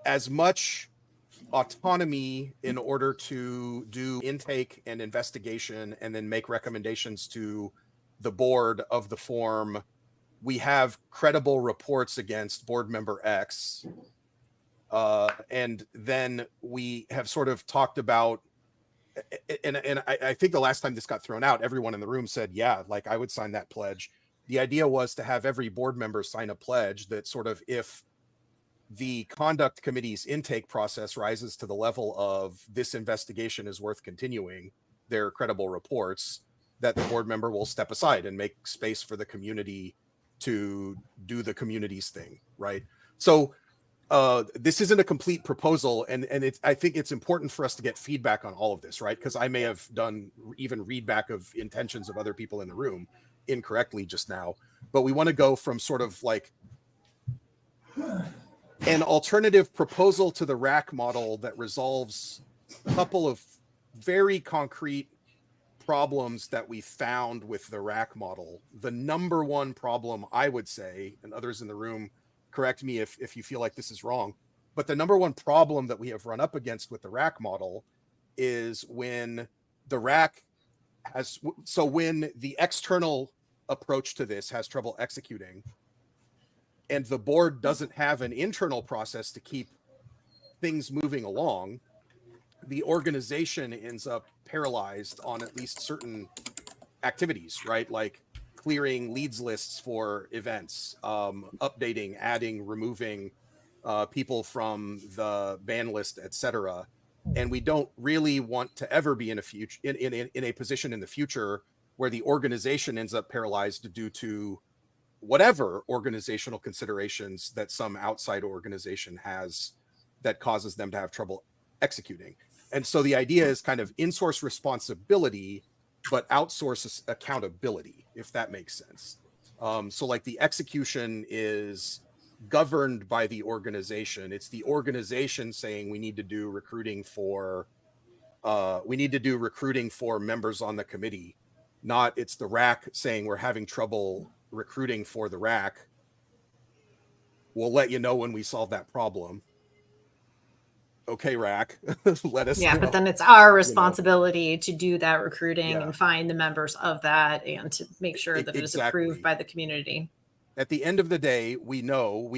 as much autonomy in order to do intake and investigation and then make recommendations to the board of the form. We have credible reports against board member X. And then we have sort of talked about, and I think the last time this got thrown out, everyone in the room said, yeah, like I would sign that pledge. The idea was to have every board member sign a pledge that sort of, if the conduct committee's intake process rises to the level of this investigation is worth continuing, their credible reports, that the board member will step aside and make space for the community to do the community's thing, right? So this isn't a complete proposal, and I think it's important for us to get feedback on all of this, right? Because I may have done even readback of intentions of other people in the room incorrectly just now, but we want to go from sort of like an alternative proposal to the RAC model that resolves a couple of very concrete problems that we found with the RAC model. The number one problem, I would say, and others in the room correct me if you feel like this is wrong, but the number one problem that we have run up against with the RAC model is when the RAC has, so when the external approach to this has trouble executing, and the board doesn't have an internal process to keep things moving along, the organization ends up paralyzed on at least certain activities, right? Like clearing leads lists for events, updating, adding, removing people from the ban list, etc. And we don't really want to ever be in a position in the future where the organization ends up paralyzed due to whatever organizational considerations that some outside organization has that causes them to have trouble executing. And so the idea is kind of in-source responsibility, but outsource accountability, if that makes sense. So like the execution is governed by the organization. It's the organization saying we need to do recruiting for members on the committee. Not it's the RAC saying we're having trouble recruiting for the RAC. We'll let you know when we solve that problem. Okay, RAC, let us know. But then it's our responsibility to do that recruiting and find the members of that and to make sure that it is approved by the community. At the end of the day, we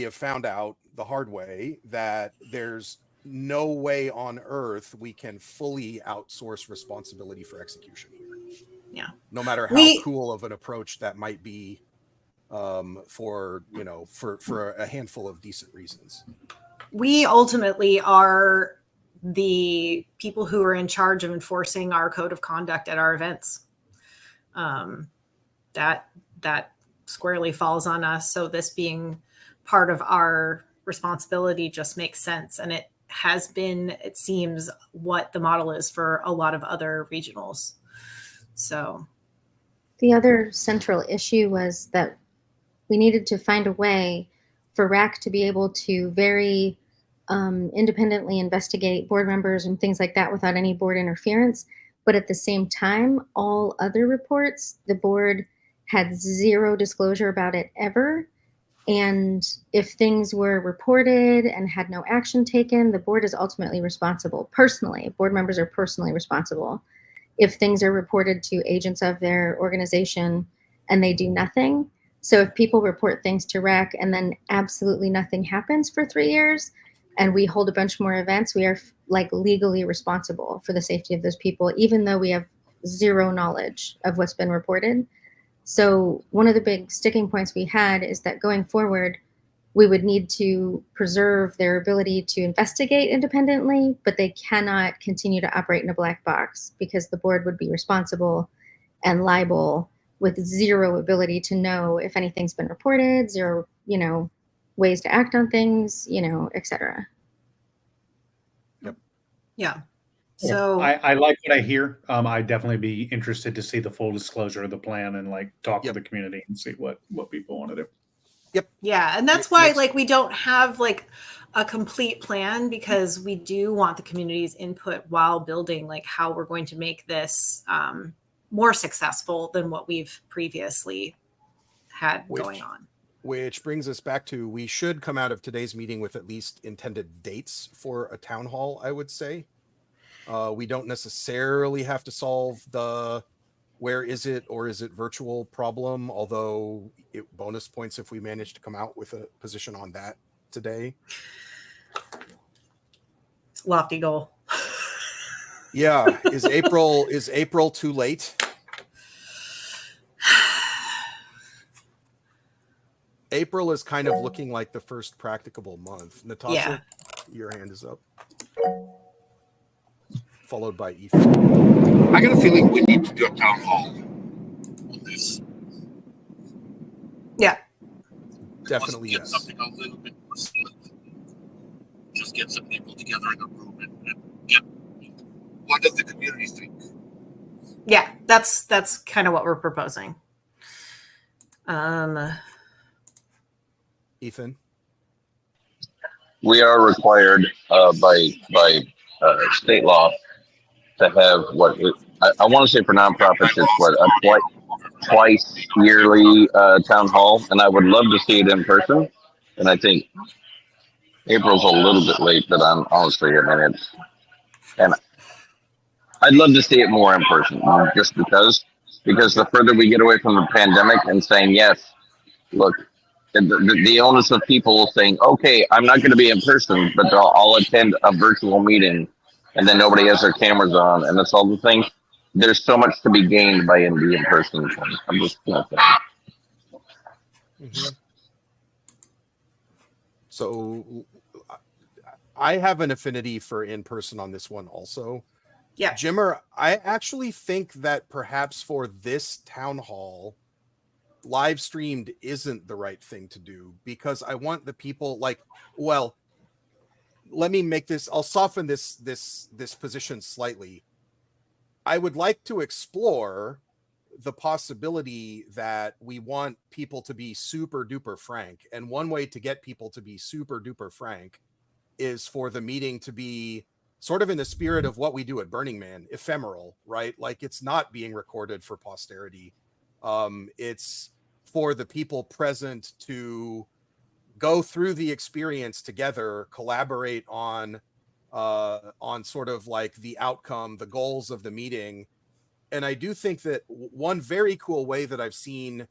have found out the hard way that there's no way on earth we can fully outsource responsibility for execution here. Yeah. No matter how cool of an approach that might be, for a handful of decent reasons. We ultimately are the people who are in charge of enforcing our code of conduct at our events. That squarely falls on us. So this being part of our responsibility just makes sense. And it has been, it seems, what the model is for a lot of other regionals. So the other central issue was that we needed to find a way for RAC to be able to very independently investigate board members and things like that without any board interference. But at the same time, all other reports, the board had zero disclosure about it ever. And if things were reported and had no action taken, the board is ultimately responsible personally. Board members are personally responsible. If things are reported to agents of their organization and they do nothing. So if people report things to RAC and then absolutely nothing happens for 3 years and we hold a bunch more events, we are like legally responsible for the safety of those people, even though we have zero knowledge of what's been reported. So one of the big sticking points we had is that going forward, we would need to preserve their ability to investigate independently, but they cannot continue to operate in a black box because the board would be responsible and liable with zero ability to know if anything's been reported, zero, ways to act on things, et cetera. Yeah. So I like what I hear. I'd definitely be interested to see the full disclosure of the plan and like talk to the community and see what people want to do. Yep. Yeah, and that's why like we don't have like a complete plan, because we do want the community's input while building like how we're going to make this more successful than what we've previously had going on. Which brings us back to, we should come out of today's meeting with at least intended dates for a town hall, I would say. We don't necessarily have to solve the where is it or is it virtual problem, although bonus points if we manage to come out with a position on that today. Lofty goal. Yeah. Is April too late? April is kind of looking like the first practicable month. Natasha, your hand is up. Followed by Ethan. I got a feeling we need to do a town hall on this. Yeah. Definitely get yes. Something a little bit more solid. Just get some people together in a room and get what does the community think? Yeah, that's kind of what we're proposing. Ethan, We are required by state law to have what I want to say for nonprofits, it's what a twice yearly town hall, and I would love to see it in person. And I think April's a little bit late, but honestly, and I'd love to see it more in person, just because the further we get away from the pandemic and saying yes, look, the onus of people saying, okay, I'm not going to be in person, but I'll attend a virtual meeting, and then nobody has their cameras on, and that's all the things. There's so much to be gained by the in-person thing. I'm just not saying. Mm-hmm. So I have an affinity for in-person on this one also. Yeah. Jimmer, I actually think that perhaps for this town hall, live streamed isn't the right thing to do, because I want the people let me make this, I'll soften this position slightly. I would like to explore the possibility that we want people to be super duper frank. And one way to get people to be super duper frank is for the meeting to be sort of in the spirit of what we do at Burning Man, ephemeral, right? Like it's not being recorded for posterity. It's for the people present to go through the experience together, collaborate on sort of like the outcome, the goals of the meeting. And I do think that one very cool way that I've seen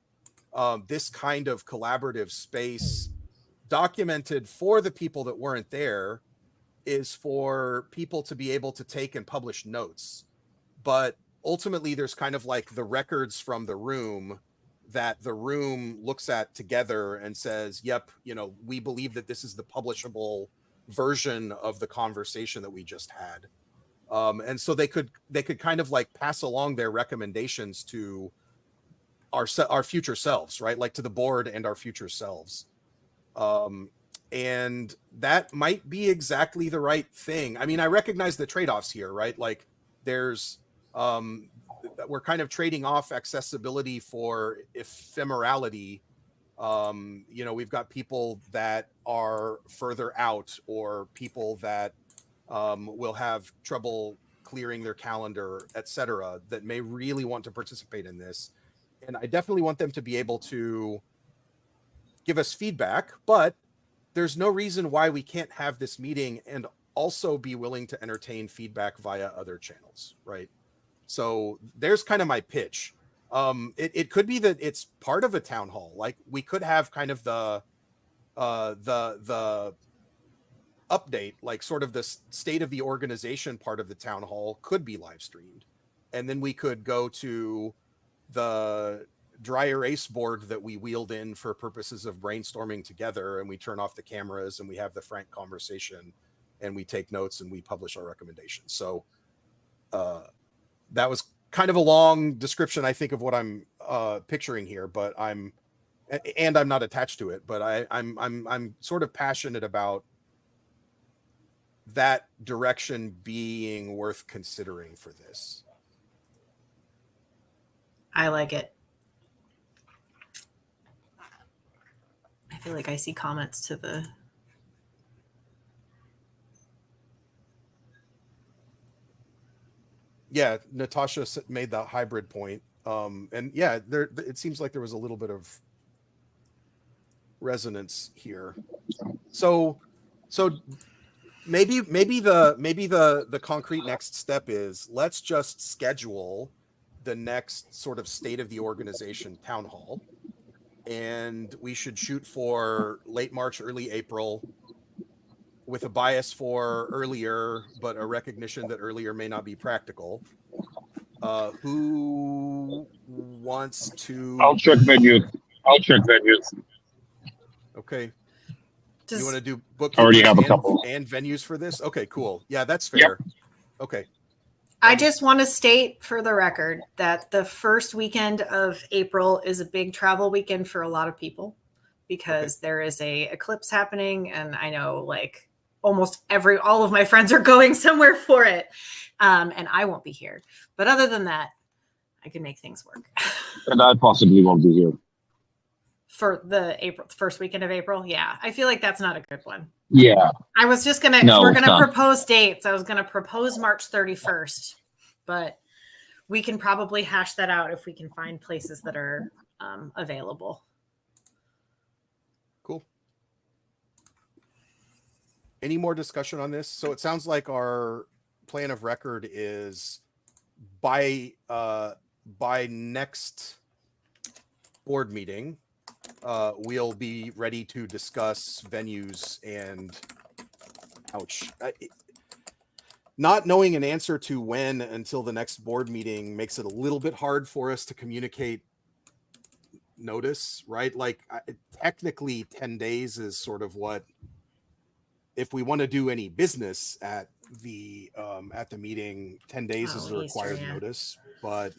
this kind of collaborative space documented for the people that weren't there is for people to be able to take and publish notes. But ultimately, there's kind of like the records from the room that the room looks at together and says, yep, we believe that this is the publishable version of the conversation that we just had. And so they could kind of like pass along their recommendations to our future selves, right? Like to the board and our future selves. And that might be exactly the right thing. I mean, I recognize the trade-offs here, right? Like there's, we're kind of trading off accessibility for ephemerality. We've got people that are further out, or people that will have trouble clearing their calendar, etc., that may really want to participate in this. And I definitely want them to be able to give us feedback, but there's no reason why we can't have this meeting and also be willing to entertain feedback via other channels, right? So there's kind of my pitch. It could be that it's part of a town hall. Like we could have kind of the update, like sort of the state of the organization part of the town hall could be live streamed. And then we could go to the dry erase board that we wheeled in for purposes of brainstorming together, and we turn off the cameras and we have the frank conversation and we take notes and we publish our recommendations. So that was kind of a long description, I think, of what I'm picturing here, but I'm not attached to it, but I'm sort of passionate about that direction being worth considering for this. I like it. I feel like I see comments to the. Yeah, Natasha made the hybrid point. And yeah, it seems like there was a little bit of resonance here. So maybe the concrete next step is let's just schedule the next sort of state of the organization town hall, and we should shoot for late March, early April, with a bias for earlier, but a recognition that earlier may not be practical. Who wants to? I'll check venues. Okay. You want to do bookkeepers already have a couple and venues for this? Okay, cool. Yeah, that's fair. Yep. Okay. I just want to state for the record that the first weekend of April is a big travel weekend for a lot of people because there is a eclipse happening, and I know like almost all of my friends are going somewhere for it, and I won't be here. But other than that, I can make things work. And I possibly won't be here. For the first weekend of April. Yeah. I feel like that's not a good one. Yeah. I was just going to, we're going to propose dates. I was going to propose March 31st, but we can probably hash that out if we can find places that are available. Cool. Any more discussion on this? So it sounds like our plan of record is by next board meeting, we'll be ready to discuss venues and not knowing an answer to when until the next board meeting makes it a little bit hard for us to communicate notice, right? Like technically 10 days is sort of what, if we want to do any business at the meeting, 10 days is the required notice, but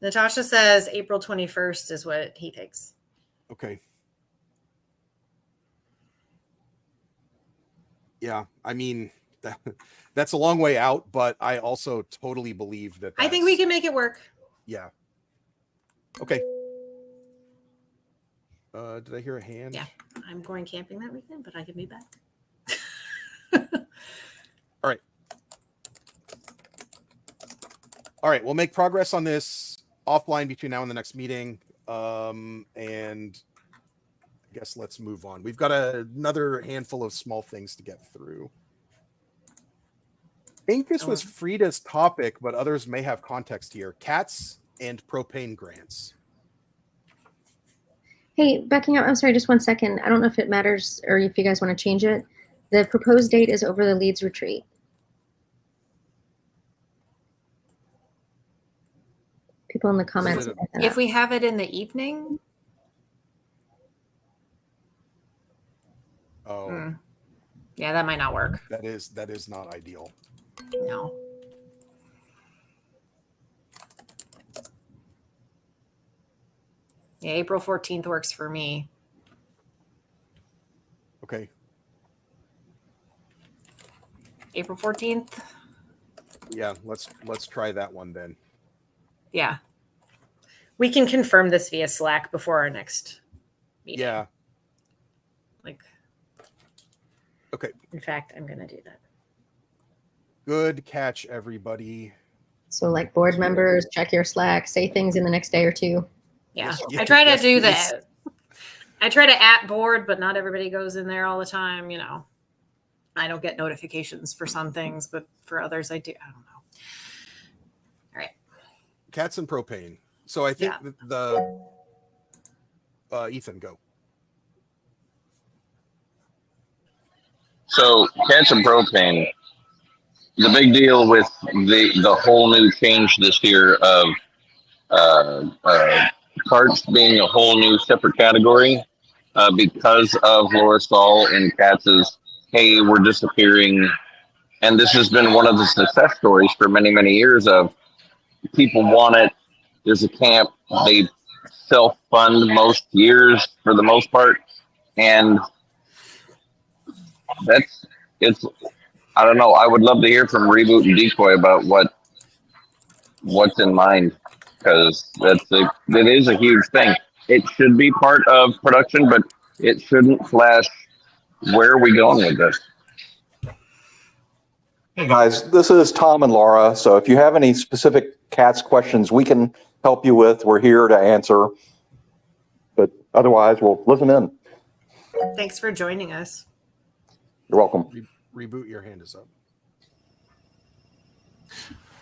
Natasha says April 21st is what he thinks. Okay. Yeah, I mean, that's a long way out, but I also totally believe that I think we can make it work. Yeah. Okay. Did I hear a hand? Yeah, I'm going camping that weekend, but I can be back. All right, we'll make progress on this offline between now and the next meeting. And I guess let's move on. We've got another handful of small things to get through. I think this was Frida's topic, but others may have context here. CATS and propane grants. Hey, backing up, I'm sorry, just 1 second. I don't know if it matters or if you guys want to change it. The proposed date is over the Leeds retreat. People in the comments. If we have it in the evening. Oh. Yeah, that might not work. That is not ideal. No. Yeah, April 14th works for me. Okay. April 14th. Yeah, let's try that one then. Yeah. We can confirm this via Slack before our next meeting. Yeah. Like. Okay. In fact, I'm going to do that. Good catch, everybody. So like board members, check your Slack, say things in the next day or two. Yeah. Yes, I try to do yes. that. I try to at board, but not everybody goes in there all the time. You know, I don't get notifications for some things, but for others I do. I don't know. All right. CATS and propane. So I think the Ethan, go. So CATS and propane, the big deal with the whole new change this year of carts being a whole new separate category because of Laura Stahl and Katz's, hey, we're disappearing. And this has been one of the success stories for many, many years of people want it. There's a camp. They self-fund most years for the most part. And I don't know. I would love to hear from Reboot and Decoy about what's in mind, because that is a huge thing. It should be part of production, but it shouldn't flash. Where are we going with this? Hey guys, this is Tom and Laura. So if you have any specific CATS questions we can help you with, we're here to answer. But otherwise, we'll listen in. Thanks for joining us. You're welcome. Reboot, your hand is up.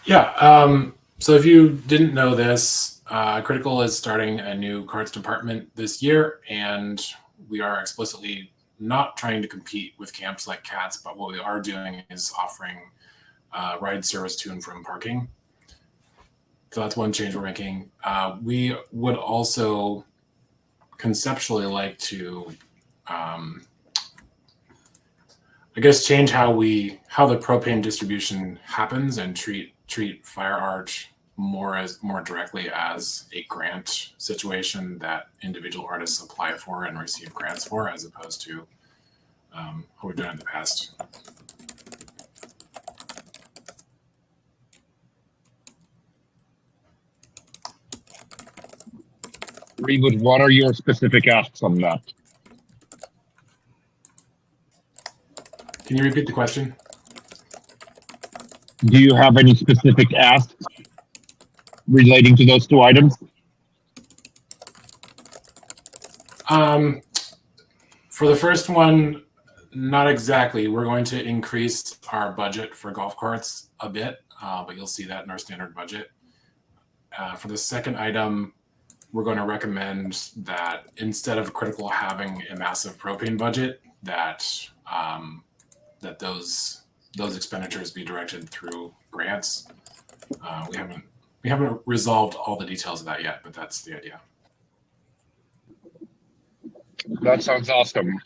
Yeah. So if you didn't know this, Critical is starting a new carts department this year, and we are explicitly not trying to compete with camps like CATS, but what we are doing is offering ride service to and from parking. So that's one change we're making. We would also conceptually like to, I guess, change how the propane distribution happens and treat Fire Arch more directly as a grant situation that individual artists apply for and receive grants for, as opposed to what we've done in the past. Reboot, what are your specific asks on that? Can you repeat the question? Do you have any specific asks relating to those two items? For the first one, not exactly. We're going to increase our budget for golf carts a bit, but you'll see that in our standard budget. For the second item, we're going to recommend that instead of Critical having a massive propane budget, that those expenditures be directed through grants. We haven't resolved all the details of that yet, but that's the idea. That sounds awesome.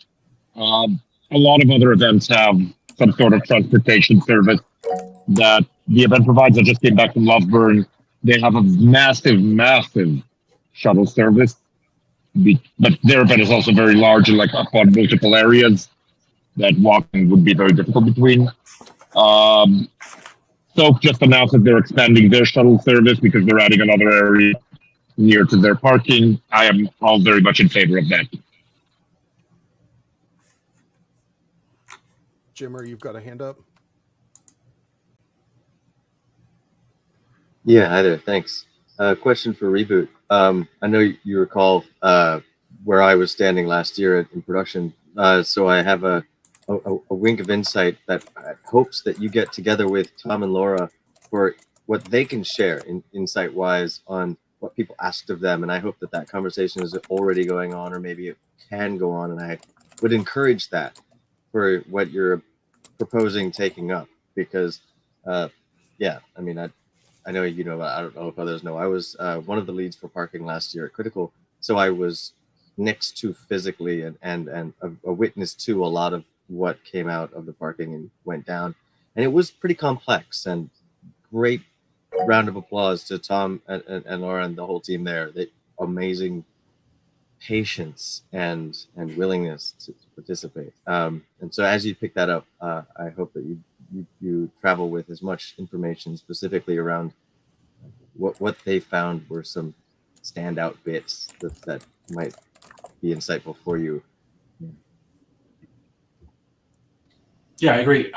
A lot of other events have some sort of transportation service that the event provides. I just came back from Loveburn. They have a massive shuttle service, but their event is also very large and like up on multiple areas that walking would be very difficult between. So just announced that they're expanding their shuttle service because they're adding another area near to their parking. I am all very much in favor of that. Jimmer, you've got a hand up. Yeah, hi there. Thanks. Question for Reboot. I know you recall where I was standing last year in production. So I have a wink of insight that hopes that you get together with Tom and Laura for what they can share insight-wise on what people asked of them. And I hope that conversation is already going on, or maybe it can go on. And I would encourage that for what you're proposing taking up, because yeah, I mean, I know you know, I don't know if others know, I was one of the leads for parking last year at Critical, so I was next to physically and a witness to a lot of what came out of the parking and went down, and it was pretty complex. And great round of applause to Tom and Laura and the whole team there. They amazing patience and willingness to participate. And so as you pick that up, I hope that you travel with as much information specifically around what they found were some standout bits that might be insightful for you. Yeah, I agree.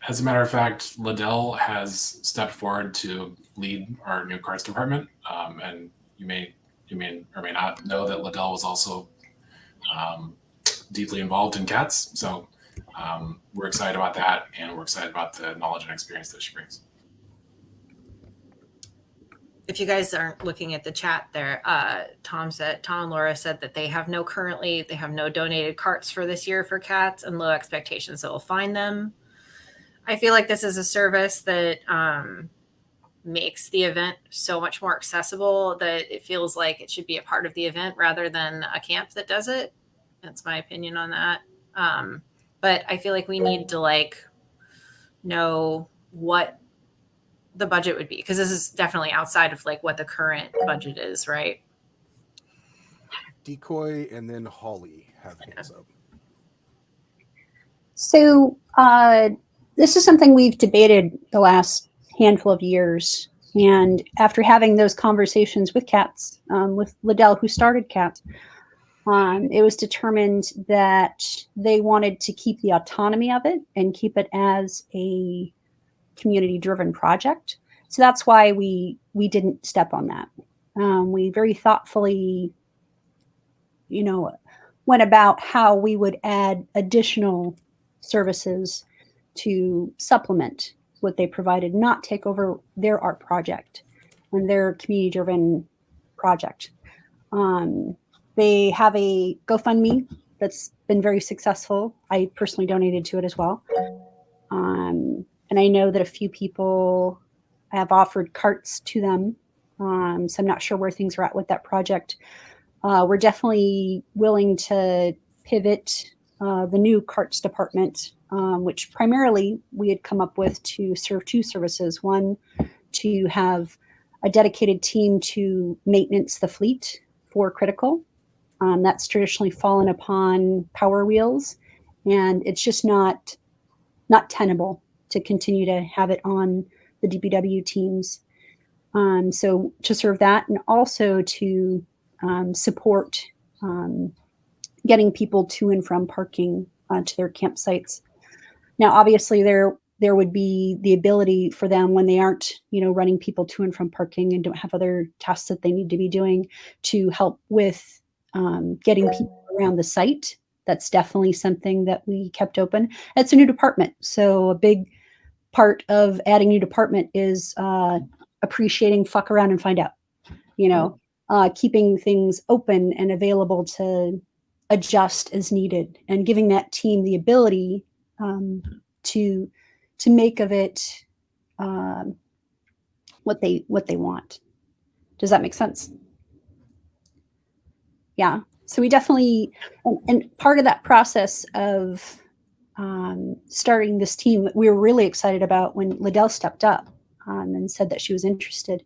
As a matter of fact, Liddell has stepped forward to lead our new carts department, and you may or may not know that Liddell was also deeply involved in CATS. So we're excited about that, and we're excited about the knowledge and experience that she brings. If you guys aren't looking at the chat there, Tom and Laura said that they have no donated carts for this year for CATS, and low expectations that we'll find them. I feel like this is a service that makes the event so much more accessible that it feels like it should be a part of the event rather than a camp that does it. That's my opinion on that. But I feel like we need to like know what the budget would be, because this is definitely outside of like what the current budget is, right? Decoy and then Holly have hands up. So this is something we've debated the last handful of years. And after having those conversations with CATS, with Liddell, who started CATS, it was determined that they wanted to keep the autonomy of it and keep it as a community-driven project. So that's why we didn't step on that. We very thoughtfully, went about how we would add additional services to supplement what they provided, not take over their art project and their community-driven project. They have a GoFundMe that's been very successful. I personally donated to it as well. And I know that a few people have offered carts to them. So I'm not sure where things are at with that project. We're definitely willing to pivot the new carts department, which primarily we had come up with to serve two services. One, to have a dedicated team to maintenance the fleet for critical. That's traditionally fallen upon Power Wheels, and it's just not tenable to continue to have it on the DPW teams. So to serve that, and also to support getting people to and from parking to their campsites. Now, obviously, there would be the ability for them when they aren't, running people to and from parking and don't have other tasks that they need to be doing, to help with getting people around the site. That's definitely something that we kept open. It's a new department, so a big part of adding new department is appreciating fuck around and find out. Keeping things open and available to adjust as needed, and giving that team the ability to make of it what they want. Does that make sense? Yeah. So we definitely, and part of that process of starting this team, we were really excited about when Liddell stepped up and said that she was interested,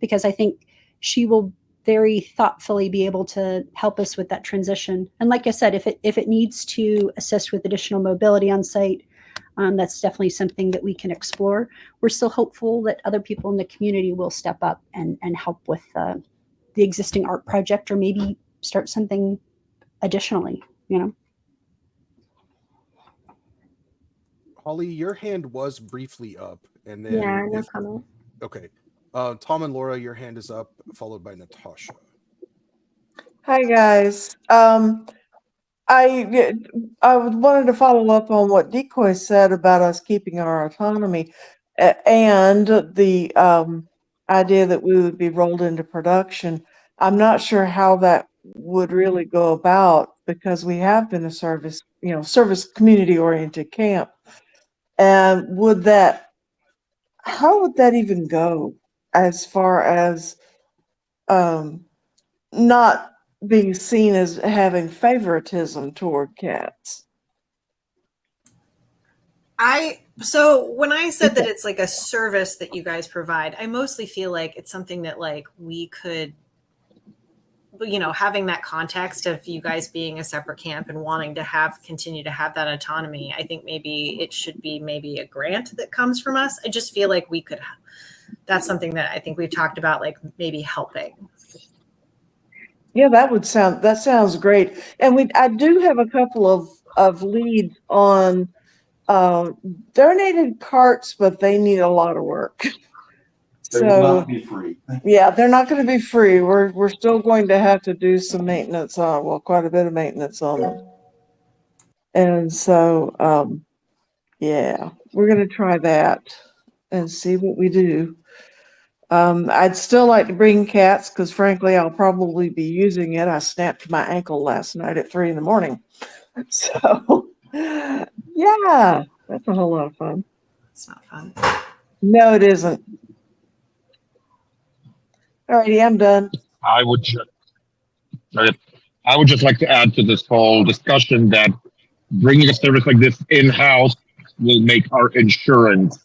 because I think she will very thoughtfully be able to help us with that transition. And like I said, if it needs to assist with additional mobility on site, that's definitely something that we can explore. We're still hopeful that other people in the community will step up and help with the existing art project, or maybe start something additionally, Holly, your hand was briefly up, and then no comment. Okay. Tom and Laura, your hand is up, followed by Natasha. Hi guys. I wanted to follow up on what Decoy said about us keeping our autonomy, and the idea that we would be rolled into production. I'm not sure how that would really go about, because we have been a service community-oriented camp. And how would that even go, as far as not being seen as having favoritism toward CATS? So when I said that it's like a service that you guys provide, I mostly feel like it's something that like we could, having that context of you guys being a separate camp and wanting to continue to have that autonomy, I think maybe it should be maybe a grant that comes from us. I just feel like we could, that's something that I think we've talked about, like maybe helping. Yeah, that sounds great. And I do have a couple of leads on donated carts, but they need a lot of work. They will not be free. Yeah, they're not going to be free. We're still going to have to do some maintenance on, quite a bit of maintenance on them. And so, yeah, we're going to try that and see what we do. I'd still like to bring CATS, because frankly, I'll probably be using it. I snapped my ankle last night at 3 a.m. So, yeah, that's a whole lot of fun. It's not fun. No, it isn't. Alrighty, I'm done. I would just like to add to this whole discussion that bringing a service like this in-house will make our insurance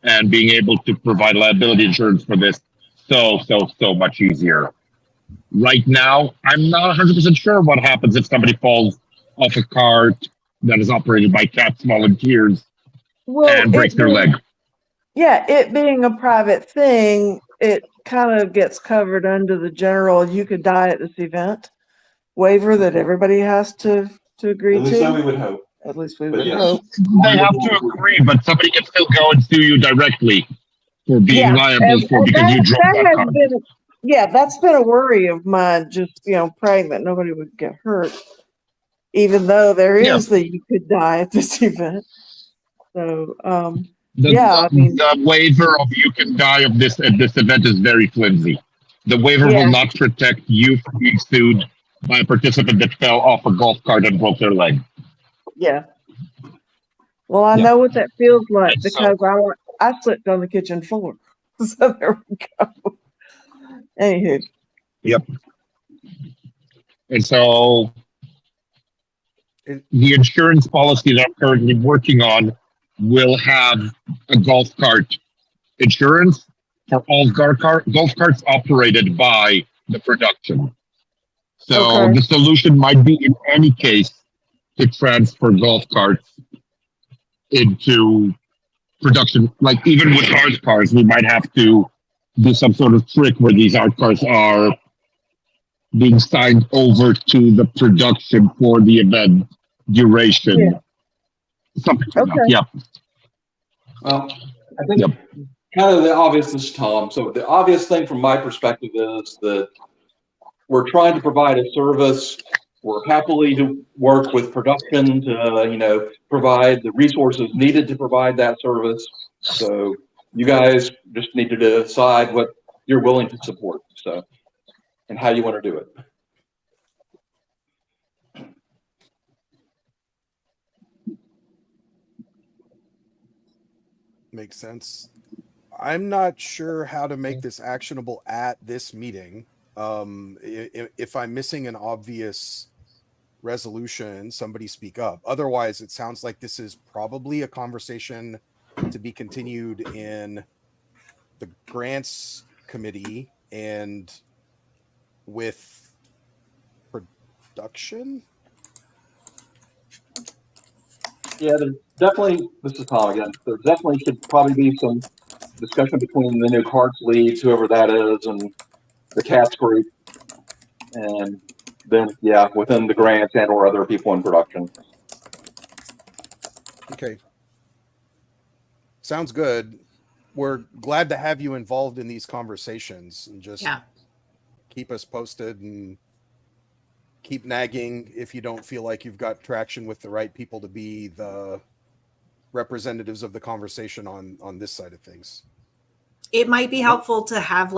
and being able to provide liability insurance for this so much easier. Right now, I'm not 100% sure what happens if somebody falls off a cart that is operated by CATS volunteers and breaks their leg. Yeah, it being a private thing, it kind of gets covered under the general "you could die at this event" waiver that everybody has to agree At least to. so we would hope. At least we But would yes. hope. They have to agree, but somebody can still go and sue you directly for being liable and because you drove that has car. that's been a worry of mine, just praying that nobody would get hurt, even though there is that you could die at this event. So the waiver of you can die of this at this event is very flimsy. The waiver will not protect you from being sued by a participant that fell off a golf cart and broke their leg. Yeah. Well, I know what that feels like because I slipped on the kitchen floor. So there we go. Anywho. Yep. And so the insurance policy that I'm currently working on will have a golf cart insurance for all golf carts operated by the production. So the solution might be, in any case, to transfer golf carts into production. Like even with art cars, we might have to do some sort of trick where these art cars are being signed over to the production for the event duration. Something like that. Yep. Well, I think kind of the obvious is Tom. So the obvious thing from my perspective is that we're trying to provide a service. We're happily to work with production to, provide the resources needed to provide that service. So you guys just need to decide what you're willing to support. So, and how you want to do it. Makes sense. I'm not sure how to make this actionable at this meeting. If I'm missing an obvious resolution, somebody speak up. Otherwise, it sounds like this is probably a conversation to be continued in the grants committee and with production. Yeah, there's definitely, this is Tom again, there definitely should probably be some discussion between the new carts leads, whoever that is, and the CATS group. And then, within the grants and or other people in production. Okay. Sounds good. We're glad to have you involved in these conversations and just keep us posted and keep nagging if you don't feel like you've got traction with the right people to be the representatives of the conversation on this side of things. It might be helpful to have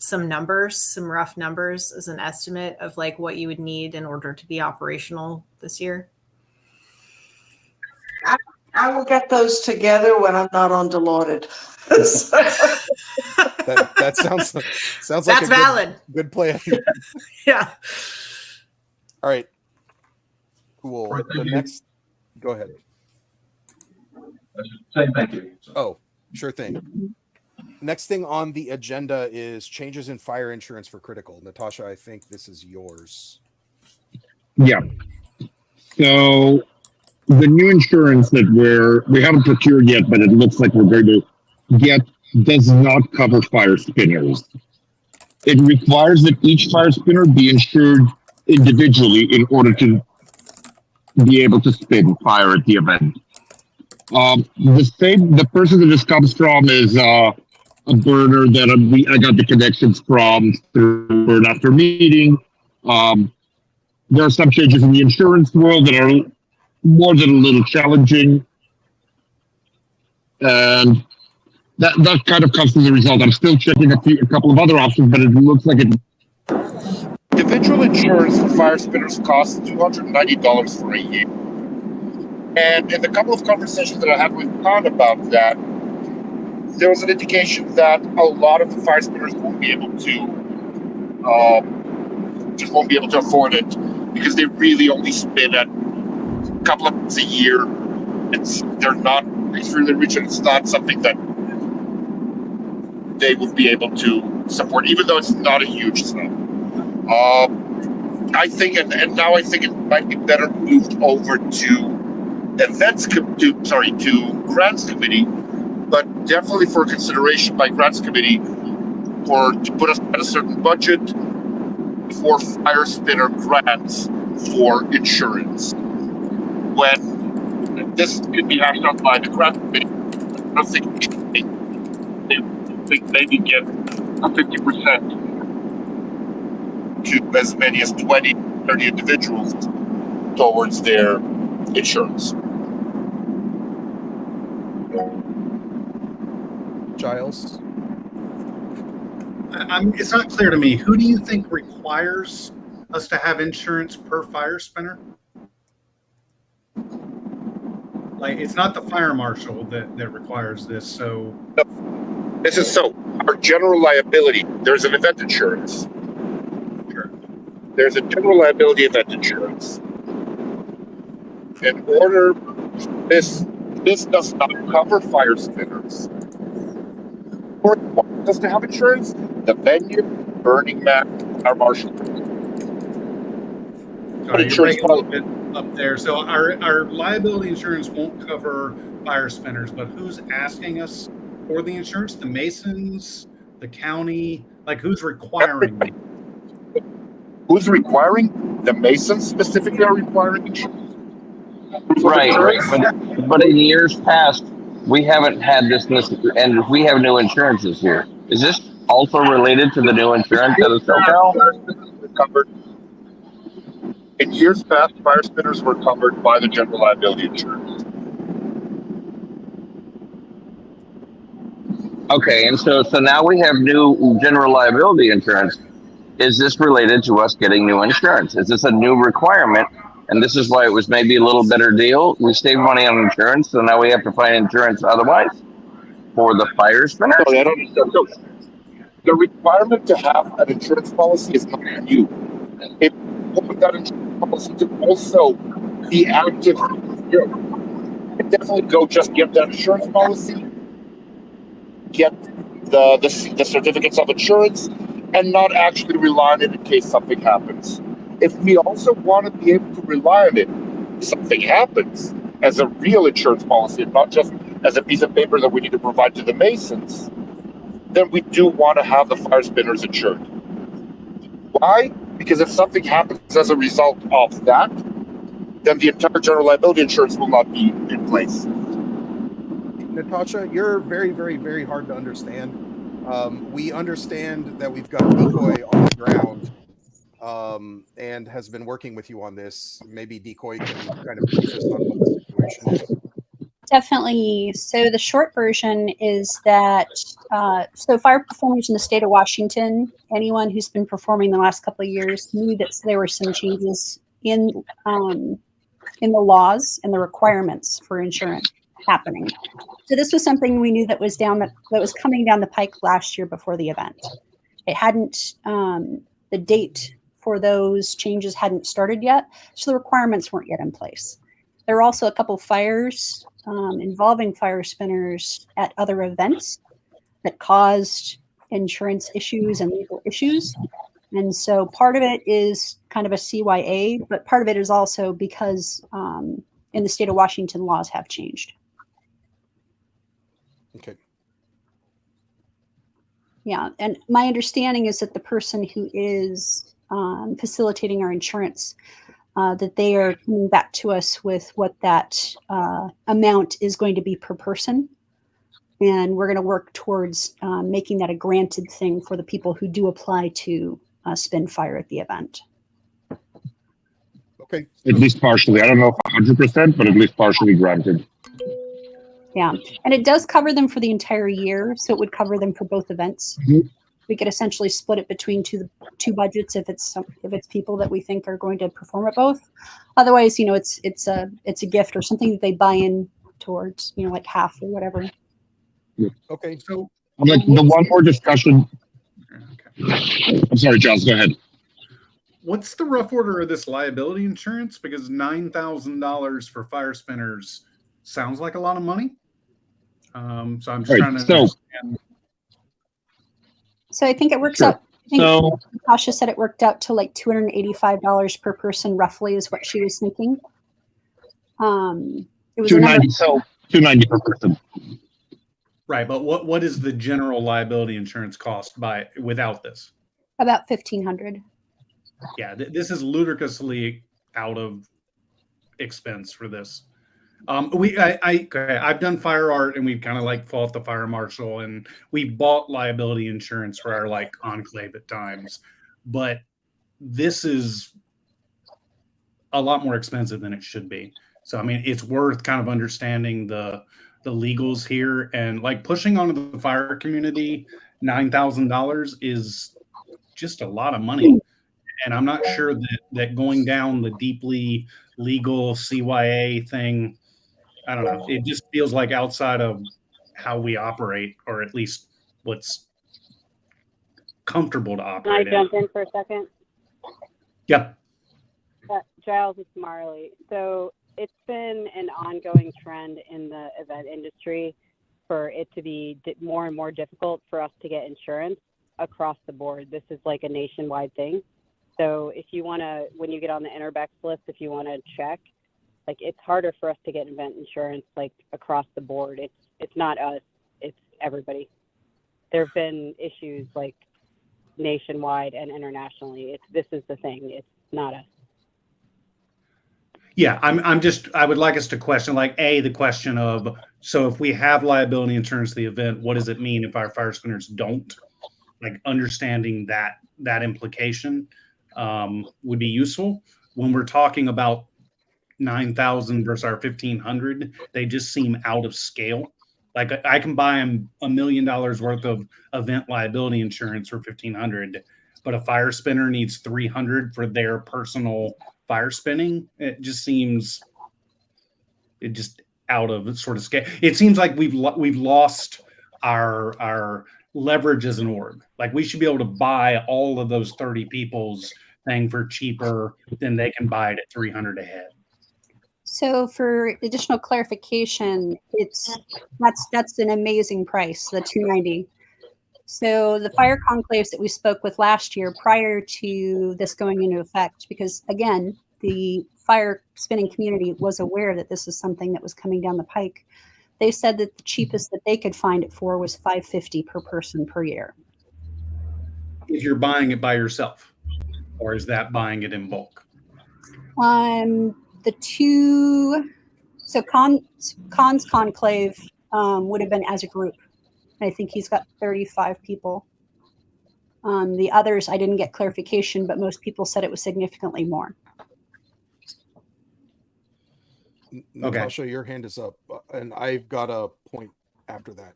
some numbers, some rough numbers as an estimate of what you would need in order to be operational this year. I will get those together when I'm not on Deloitte. that sounds like that's valid. Good plan. Yeah. All right. Cool. The next, go ahead. Say thank you. Oh, sure thing. Next thing on the agenda is changes in fire insurance for critical. Natasha, I think this is yours. Yeah. So the new insurance that we haven't procured yet, but it looks like we're going to get, does not cover fire spinners. It requires that each fire spinner be insured individually in order to be able to spin fire at the event. The person that this comes from is a burner that I got the connections from through Burn After Meeting. There are some changes in the insurance world that are more than a little challenging. And that kind of comes to the result. I'm still checking a couple of other options, but it looks like it. Individual insurance for fire spinners costs $290 for a year. And in the couple of conversations that I had with Con about that, there was an indication that a lot of the fire spinners won't be able to, just won't be able to afford it because they really only spin at a couple of months a year. They're not extremely rich, and it's not something that they would be able to support, even though it's not a huge sum. I think, and now I think it might be better moved over to grants committee, but definitely for consideration by grants committee to put us at a certain budget for fire spinner grants for insurance. When this could be hashed out by the grant committee, I don't think we should maybe give a 50% to as many as 20, 30 individuals towards their insurance. Giles? It's not clear to me. Who do you think requires us to have insurance per fire spinner? Like, it's not the fire marshal that requires this, so... This is so. Our general liability, there's an event insurance. Sure. There's a general liability event insurance. In order, this does not cover fire spinners. Or does to have insurance? The venue, Burning Man, our marshal. Sorry, you're breaking a little bit up there. So our liability insurance won't cover fire spinners, but who's asking us for the insurance? The Masons, the county, like who's requiring me? Who's requiring? The Masons specifically are requiring insurance. Right. But in years past, we haven't had this, and we have new insurances here. Is this also related to the new insurance at the SoCal? Covered. In years past, fire spinners were covered by the general liability insurance. Okay, and so now we have new general liability insurance. Is this related to us getting new insurance? Is this a new requirement? And this is why it was maybe a little better deal. We saved money on insurance, so now we have to find insurance otherwise for the fire spinner. Sorry, I don't understand. So the requirement to have an insurance policy is not new. If you want that insurance policy to also be active, you definitely go just get that insurance policy, get the certificates of insurance, and not actually rely on it in case something happens. If we also want to be able to rely on it if something happens as a real insurance policy and not just as a piece of paper that we need to provide to the Masons, then we do want to have the fire spinners insured. Why? Because if something happens as a result of that, then the entire general liability insurance will not be in place. Natasha, you're very, very, very hard to understand. We understand that we've got Decoy on the ground and has been working with you on this. Maybe Decoy can kind of brief us on what the situation is. Definitely. So the short version is that so fire performers in the state of Washington, anyone who's been performing the last couple of years knew that there were some changes in the laws and the requirements for insurance happening. So this was something we knew that was coming down the pike last year before the event. It hadn't the date for those changes hadn't started yet, so the requirements weren't yet in place. There were also a couple fires involving fire spinners at other events that caused insurance issues and legal issues. And so part of it is kind of a CYA, but part of it is also because in the state of Washington, laws have changed. Okay. Yeah, and my understanding is that the person who is facilitating our insurance, that they are coming back to us with what that amount is going to be per person. And we're going to work towards making that a granted thing for the people who do apply to spin fire at the event. Okay. At least partially. I don't know if 100%, but at least partially granted. Yeah, and it does cover them for the entire year, so it would cover them for both events. Mm-hmm. We could essentially split it between two budgets if it's people that we think are going to perform at both. Otherwise, it's a gift or something that they buy in towards, like half or whatever. Okay. So I'm like, the one more discussion. I'm sorry, Giles, go ahead. what's the rough order of this liability insurance? Because $9,000 for fire spinners sounds like a lot of money. So I'm just trying to understand. So I think it works out. I think Natasha said it worked out to like $285 per person, roughly, is what she was thinking. It was $290 per person. Right, but what is the general liability insurance cost without this? About $1,500. Yeah, this is ludicrously out of expense for this. I've done fire art, and we've kind of like fought the fire marshal, and we bought liability insurance for our like enclave at times, but this is a lot more expensive than it should be. So I mean, it's worth kind of understanding the legals here, and like pushing onto the fire community. $9,000 is just a lot of money. And I'm not sure that going down the deeply legal CYA thing, I don't know. It just feels like outside of how we operate, or at least what's comfortable to operate. Can I jump in for a second? Yeah. Giles, it's Marley. So it's been an ongoing trend in the event industry for it to be more and more difficult for us to get insurance across the board. This is like a nationwide thing. So if you want to, when you get on the Interbex list, if you want to check, like it's harder for us to get event insurance like across the board. It's not us, it's everybody. There have been issues like nationwide and internationally. This is the thing. It's not us. Yeah, I would like us to question the question of, so if we have liability insurance, the event, what does it mean if our fire spinners don't? Like understanding that implication would be useful. When we're talking about 9,000 versus our 1,500, they just seem out of scale. Like I can buy them $1 million worth of event liability insurance for 1,500, but a fire spinner needs 300 for their personal fire spinning. It just seems out of sort of scale. It seems like we've lost our leverage as an org. Like we should be able to buy all of those 30 people's thing for cheaper than they can buy it at 300 a head. So for additional clarification, that's an amazing price, the $290. So the fire conclaves that we spoke with last year prior to this going into effect, because again, the fire spinning community was aware that this is something that was coming down the pike. They said that the cheapest that they could find it for was $550 per person per year. If you're buying it by yourself, or is that buying it in bulk? The two, so Khan's conclave would have been as a group. I think he's got 35 people. The others, I didn't get clarification, but most people said it was significantly more. Natasha, your hand is up, and I've got a point after that.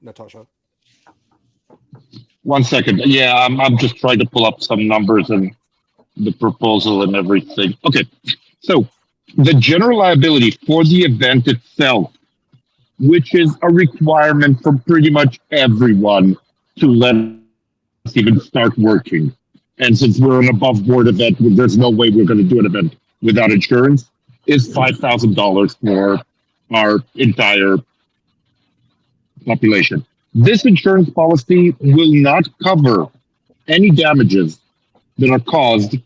Natasha. 1 second. Yeah, I'm just trying to pull up some numbers and the proposal and everything. Okay, so the general liability for the event itself, which is a requirement for pretty much everyone to let us even start working. And since we're an above board event, there's no way we're going to do an event without insurance, is $5,000 for our entire population. This insurance policy will not cover any damages that are caused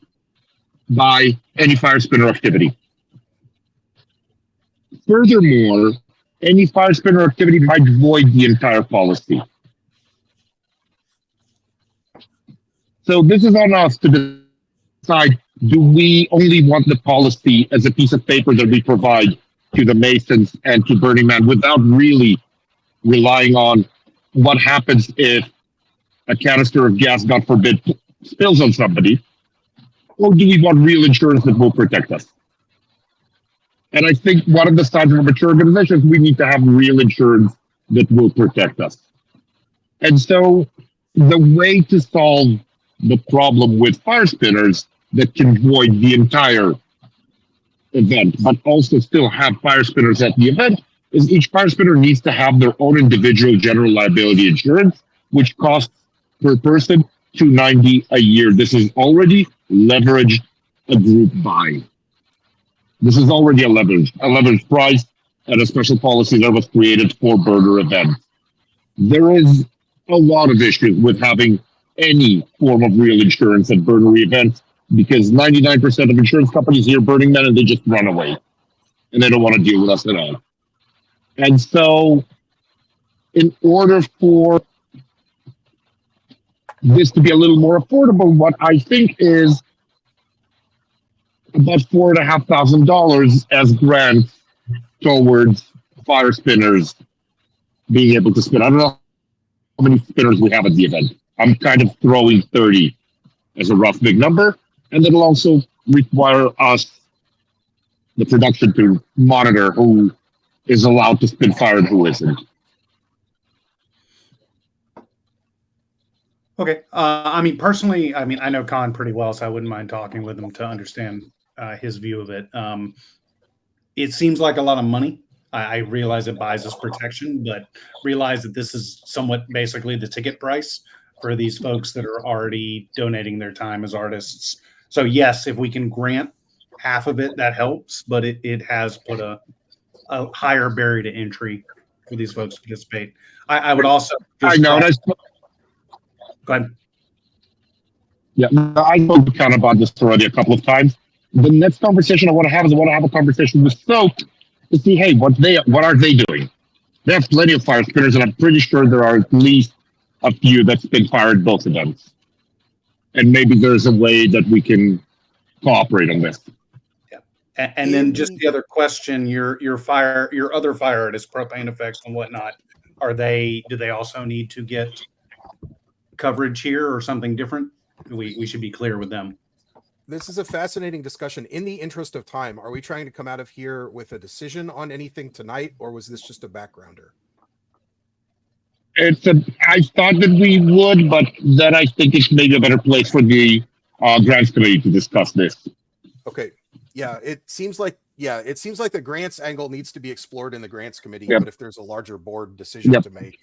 by any fire spinner activity. Furthermore, any fire spinner activity might void the entire policy. So this is on us to decide, do we only want the policy as a piece of paper that we provide to the Masons and to Burning Man without really relying on what happens if a canister of gas, God forbid, spills on somebody? Or do we want real insurance that will protect us? And I think one of the signs of a mature organization is we need to have real insurance that will protect us. And so the way to solve the problem with fire spinners that can void the entire event, but also still have fire spinners at the event, is each fire spinner needs to have their own individual general liability insurance, which costs per person $290 a year. This is already leveraged a group buy. This is already a leveraged price and a special policy that was created for burner events. There is a lot of issues with having any form of real insurance at burner events because 99% of insurance companies hear Burning Man and they just run away and they don't want to deal with us at all. And so in order for this to be a little more affordable, what I think is about $4,500 as grants towards fire spinners being able to spin. I don't know how many spinners we have at the event. I'm kind of throwing 30 as a rough big number, and it'll also require us, the production, to monitor who is allowed to spin fire and who isn't. Okay. I mean, personally, I mean, I know Khan pretty well, so I wouldn't mind talking with him to understand his view of it. It seems like a lot of money. I realize it buys us protection, but realize that this is somewhat basically the ticket price for these folks that are already donating their time as artists. So yes, if we can grant half of it, that helps, but it has put a higher barrier to entry for these folks to participate. I would also I know. Go ahead. Yeah, I spoke to Ken about this already a couple of times. The next conversation I want to have is I want to have a conversation with Soak to see, hey, what are they doing? They have plenty of fire spinners, and I'm pretty sure there are at least a few that spin fire at both events. And maybe there's a way that we can cooperate on this. Yeah, and then just the other question: your other fire artists, Propane Effects and whatnot, do they also need to get coverage here or something different? We should be clear with them. This is a fascinating discussion. In the interest of time, are we trying to come out of here with a decision on anything tonight, or was this just a backgrounder? I thought that we would, but then I think it's maybe a better place for the grants committee to discuss this. Okay. Yeah, it seems like the grants angle needs to be explored in the grants committee. Yep. But if there's a larger board decision Yep. to make,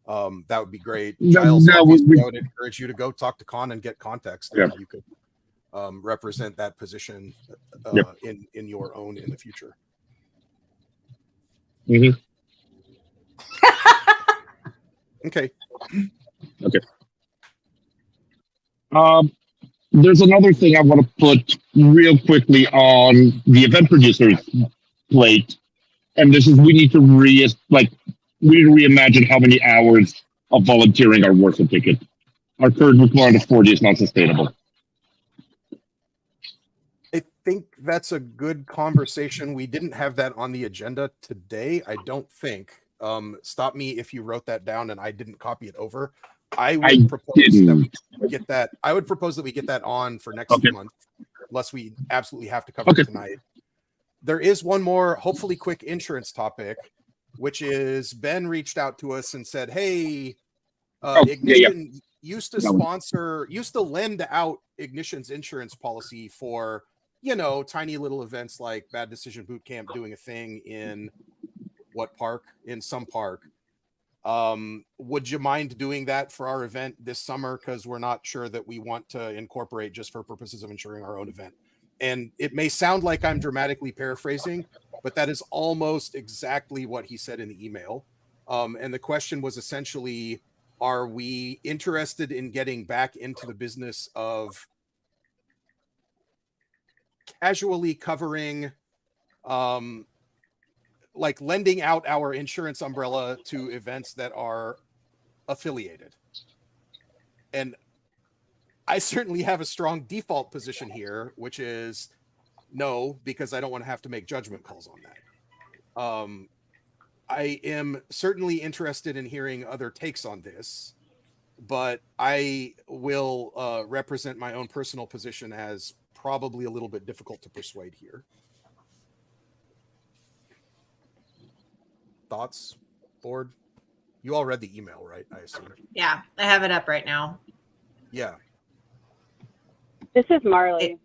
that would be great. No, Giles, no, obviously, I would encourage you to go talk to Con and get context. Yep. And you could represent that position Yep. in your own in the future. Mm-hmm. Okay. Okay. There's another thing I want to put real quickly on the event producer's plate, and this is we need to reimagine how many hours of volunteering are worth a ticket. Our current requirement of 40 is not sustainable. I think that's a good conversation. We didn't have that on the agenda today. I don't think. Stop me if you wrote that down and I didn't copy it over. I would propose that we get that. I would propose that we get that on for next month, unless we absolutely have to cover it tonight. There is one more, hopefully quick insurance topic, which is Ben reached out to us and said, "Hey, Ignition used to lend out Ignition's insurance policy for, tiny little events like Bad Decision Boot Camp doing a thing in what park? In some park. Would you mind doing that for our event this summer? Because we're not sure that we want to incorporate just for purposes of insuring our own event." And it may sound like I'm dramatically paraphrasing, but that is almost exactly what he said in the email. And the question was essentially, are we interested in getting back into the business of casually covering, like lending out our insurance umbrella to events that are affiliated? And I certainly have a strong default position here, which is no, because I don't want to have to make judgment calls on that. I am certainly interested in hearing other takes on this, but I will represent my own personal position as probably a little bit difficult to persuade here. Thoughts, board? You all read the email, right? I assume. Yeah, I have it up right now. Yeah. This is Marley.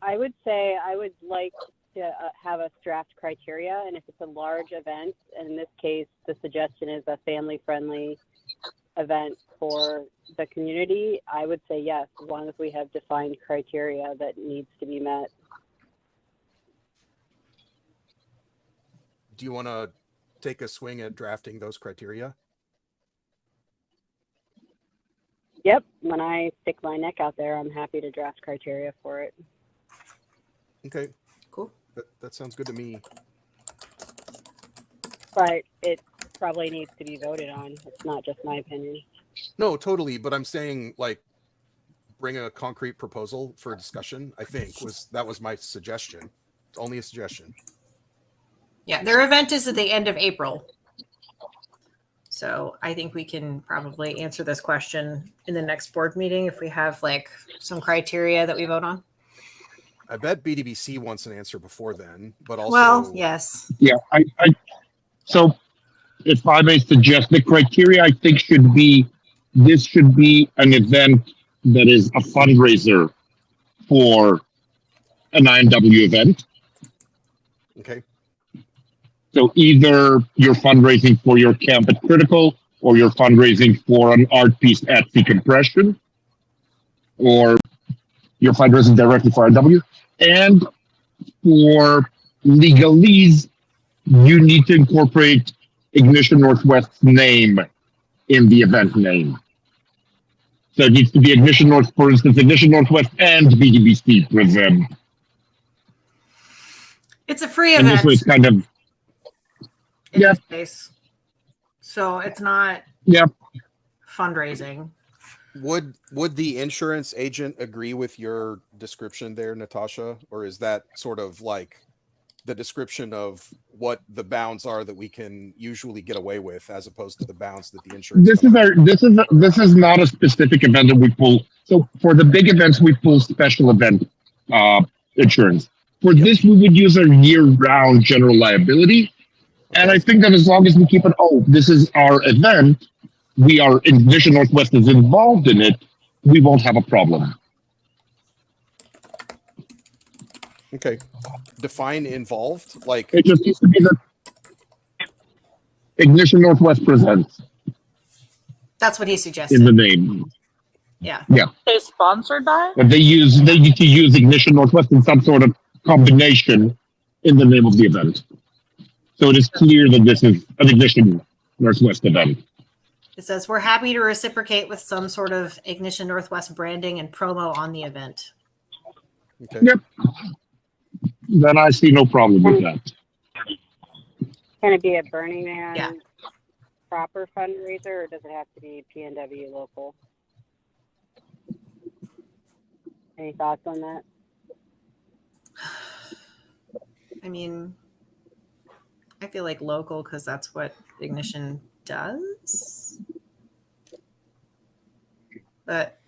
I would say I would like to have us draft criteria, and if it's a large event, and in this case, the suggestion is a family-friendly event for the community, I would say yes, as long as we have defined criteria that needs to be met. Do you want to take a swing at drafting those criteria? Yep, when I stick my neck out there, I'm happy to draft criteria for it. Okay. Cool. That sounds good to me. But it probably needs to be voted on. It's not just my opinion. No, totally. But I'm saying, like, bring a concrete proposal for discussion. I think that was my suggestion. It's only a suggestion. Yeah, their event is at the end of April. So I think we can probably answer this question in the next board meeting if we have like some criteria that we vote on. I bet BDBC wants an answer before then, but also. Well, yes. Yeah, so if I may suggest, the criteria I think should be, this should be an event that is a fundraiser for an INW event. Okay. So either you're fundraising for your camp at Critical, or you're fundraising for an art piece at Decompression, or you're fundraising directly for INW. And for legalese, you need to incorporate Ignition Northwest's name in the event name. So it needs to be Ignition North, for instance, Ignition Northwest and BDBC present. It's a free And event. this way it's kind of, in this case. So it's not fundraising. Would the insurance agent agree with your description there, Natasha? Or is that sort of like the description of what the bounds are that we can usually get away with, as opposed to the bounds that the insurance? This is not a specific event that we pull. So for the big events, we pull special event insurance. For this, we would use a year-round general liability. And I think that as long as we keep it, this is our event, Ignition Northwest is involved in it, we won't have a problem. Okay. Define involved? Like, it just needs to be the Ignition Northwest presents That's what he suggested. in the name. Yeah. Yeah. They sponsored by? But they need to use Ignition Northwest in some sort of combination in the name of the event. So it is clear that this is an Ignition Northwest event. It says we're happy to reciprocate with some sort of Ignition Northwest branding and promo on the event. Okay. Yep. Then I see no problem with that. Can it be a Burning Man proper fundraiser, or does it have to be PNW local? Any thoughts on that? I mean, I feel like local because that's what Ignition does. But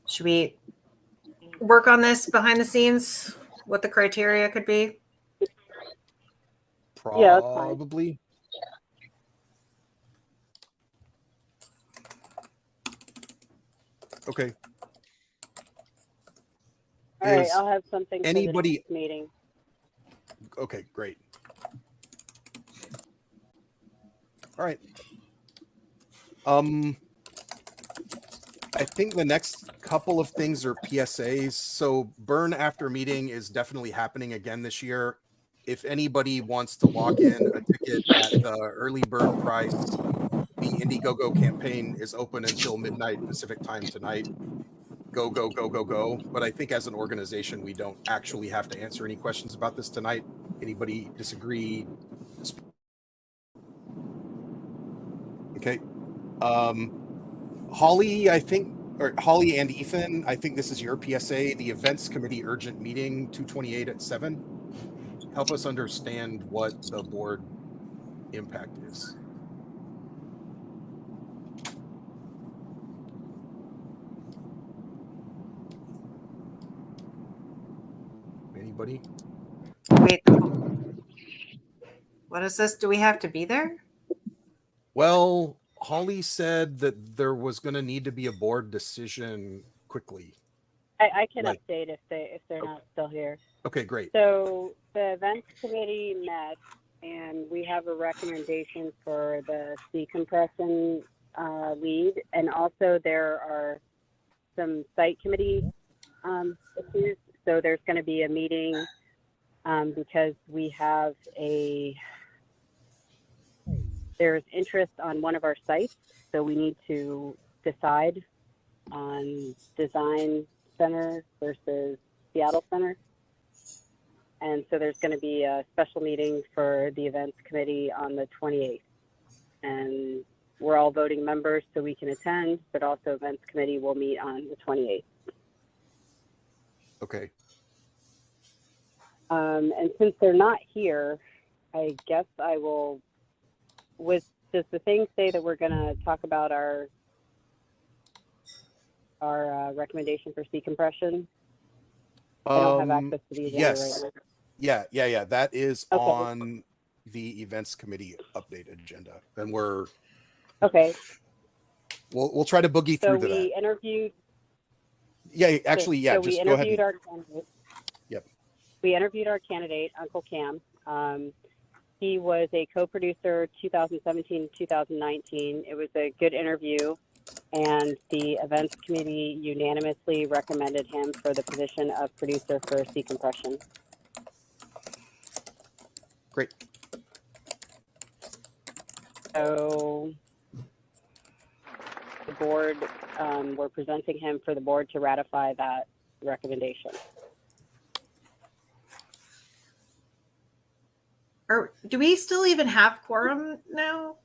should we work on this behind the scenes? What the criteria could be? Probably. Okay. All right, I'll have something for the next meeting. Okay, great. All right. I think the next couple of things are PSAs. So Burn After Meeting is definitely happening again this year. If anybody wants to lock in a ticket at the early bird price, the Indiegogo campaign is open until midnight Pacific time tonight. Go, go, go, go, go. But I think as an organization, we don't actually have to answer any questions about this tonight. Anybody disagree? Okay. Holly, I think, or Holly and Ethan, I think this is your PSA, the events committee urgent meeting 228 at 7. Help us understand what the board impact is. Anybody? Wait. What is this? Do we have to be there? Well, Holly said that there was going to need to be a board decision quickly. I can Like- update if they're not still here. Okay, great. So the events committee met, and we have a recommendation for the decompression lead, and also there are some site committee issues. So there's going to be a meeting because we have there's interest on one of our sites, so we need to decide on Design Center versus Seattle Center. And so there's going to be a special meeting for the events committee on the 28th. And we're all voting members, so we can attend, but also events committee will meet on the 28th. Okay. And since they're not here, I guess I will, does the thing say that we're going to talk about our recommendation for decompression? I don't have access to the agenda Yes. right now. Yeah. That is Okay. on the events committee update agenda, and we'll try to boogie So through to we that. interviewed. Yeah, actually, yeah. So we Just go ahead. interviewed our candidate. Yep. We interviewed our candidate, Uncle Cam. He was a co-producer 2017-2019. It was a good interview, and the events committee unanimously recommended him for the position of producer for decompression. Great. So the board, we're presenting him for the board to ratify that recommendation. Or do we still even have quorum now?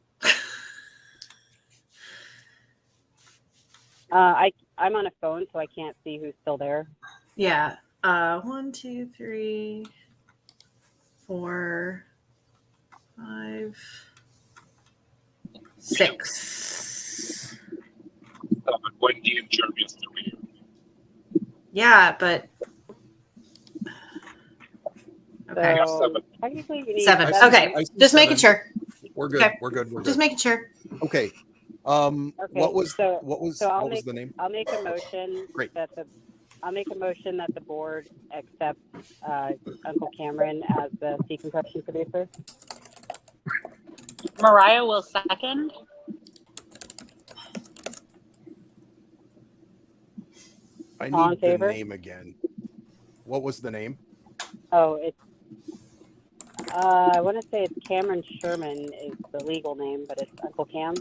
I'm on a phone, so I can't see who's still there. Yeah. 1, 2, 3, 4, 5, 6. Wendy and Jeremy is still here. Yeah, but okay. So technically you need 7. I see- Okay. I see Just making 7. sure. We're good. Okay. We're good. We're Just good. making sure. Okay. Okay, What was so what was the name? I'll make a motion Great. that the board accepts Uncle Cameron as the decompression producer. Mariah will second. I All in need the favor? name again. What was the name? Oh, it's I want to say it's Cameron Sherman is the legal name, but it's Uncle Cam.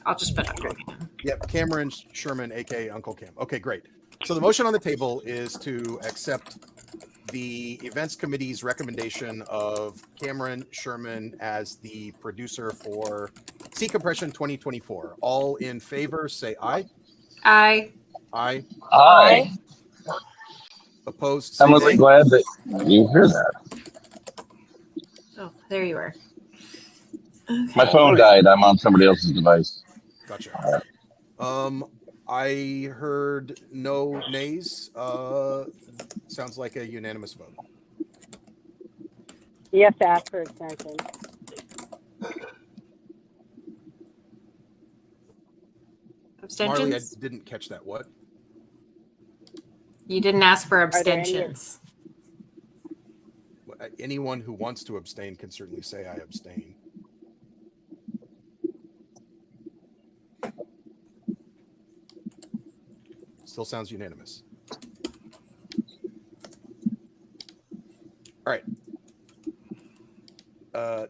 I'll just put Uncle Cam. Yep, Cameron Sherman, aka Uncle Cam. Okay, great. So the motion on the table is to accept the events committee's recommendation of Cameron Sherman as the producer for Decompression 2024. All in favor, say aye. Aye. Aye. Aye. Opposed, say I'm really nay. glad that you hear that. Oh, there you are. My phone died. I'm on somebody else's device. Gotcha. I heard no nays. Sounds like a unanimous vote. You have to ask for extension. Abstentions? Marley, I didn't catch that. What? You didn't ask for there any- abstentions. Anyone who wants to abstain can certainly say I abstain. Still sounds unanimous. All right.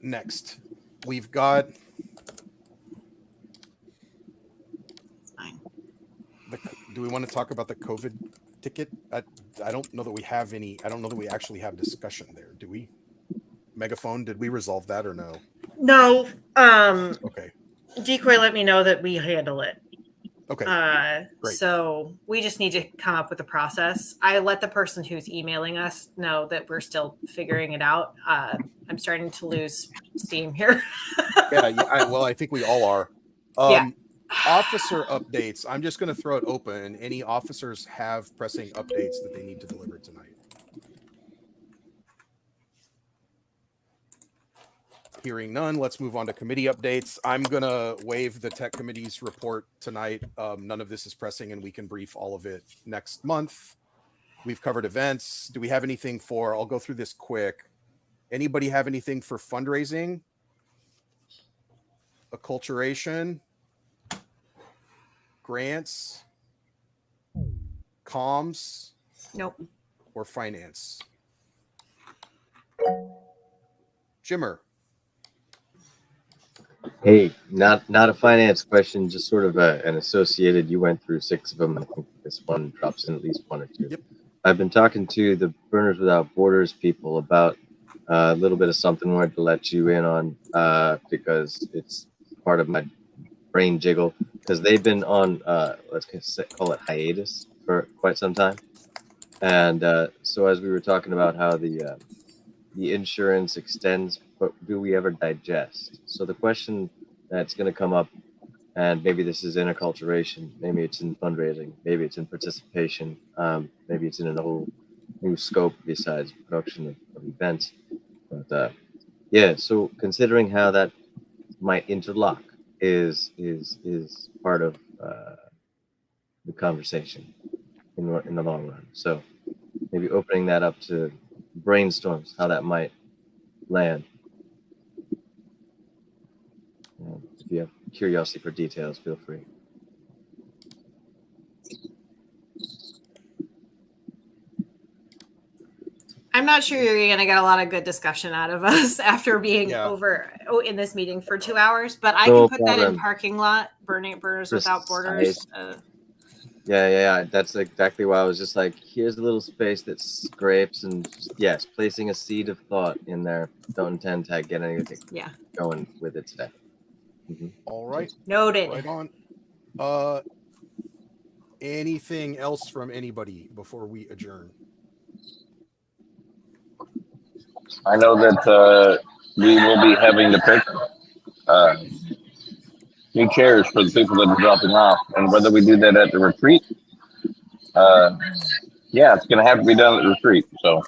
Next, we've got do we want to talk about the COVID ticket? I don't know that we have any. I don't know that we actually have discussion there. Do we? Megaphone, did we resolve that or no? No. Okay. Decoy let me know that we handle it. Okay. Great. So we just need to come up with a process. I let the person who's emailing us know that we're still figuring it out. I'm starting to lose steam here. Well, I think we all are. Yeah. Officer updates. I'm just going to throw it open. Any officers have pressing updates that they need to deliver tonight? Hearing none, let's move on to committee updates. I'm gonna waive the tech committee's report tonight. None of this is pressing, and we can brief all of it next month. We've covered events. Do we have anything for? I'll go through this quick. Anybody have anything for fundraising, acculturation, grants, comms? Nope. Or finance? Jimmer. Hey, not a finance question, just sort of an associated. You went through 6 of them. I think this one drops in at least 1 or 2. Yep. I've been talking to the Burners Without Borders people about a little bit of something I wanted to let you in on because it's part of my brain jiggle. Because they've been on, let's call it hiatus for quite some time. And so as we were talking about how the insurance extends, but do we ever digest? So the question that's going to come up, and maybe this is in acculturation, maybe it's in fundraising, maybe it's in participation, maybe it's in a whole new scope besides production of events. But yeah, so considering how that might interlock is part of the conversation in the long run. So maybe opening that up to brainstorms, how that might land. If you have curiosity for details, feel free. I'm not sure you're going to get a lot of good discussion out of us after being over in this meeting for 2 hours, but I can put that in parking lot, Burners Without Borders. Yeah. That's exactly why I was just like, here's a little space that scrapes and yes, placing a seed of thought in there. Don't intend to get anything going with it today. Mm-hmm. All right. Noted. Right on. Anything else from anybody before we adjourn? I know that we will be having to pick new chairs for the people that are dropping off, and whether we do that at the retreat, it's going to have to be done at the retreat. So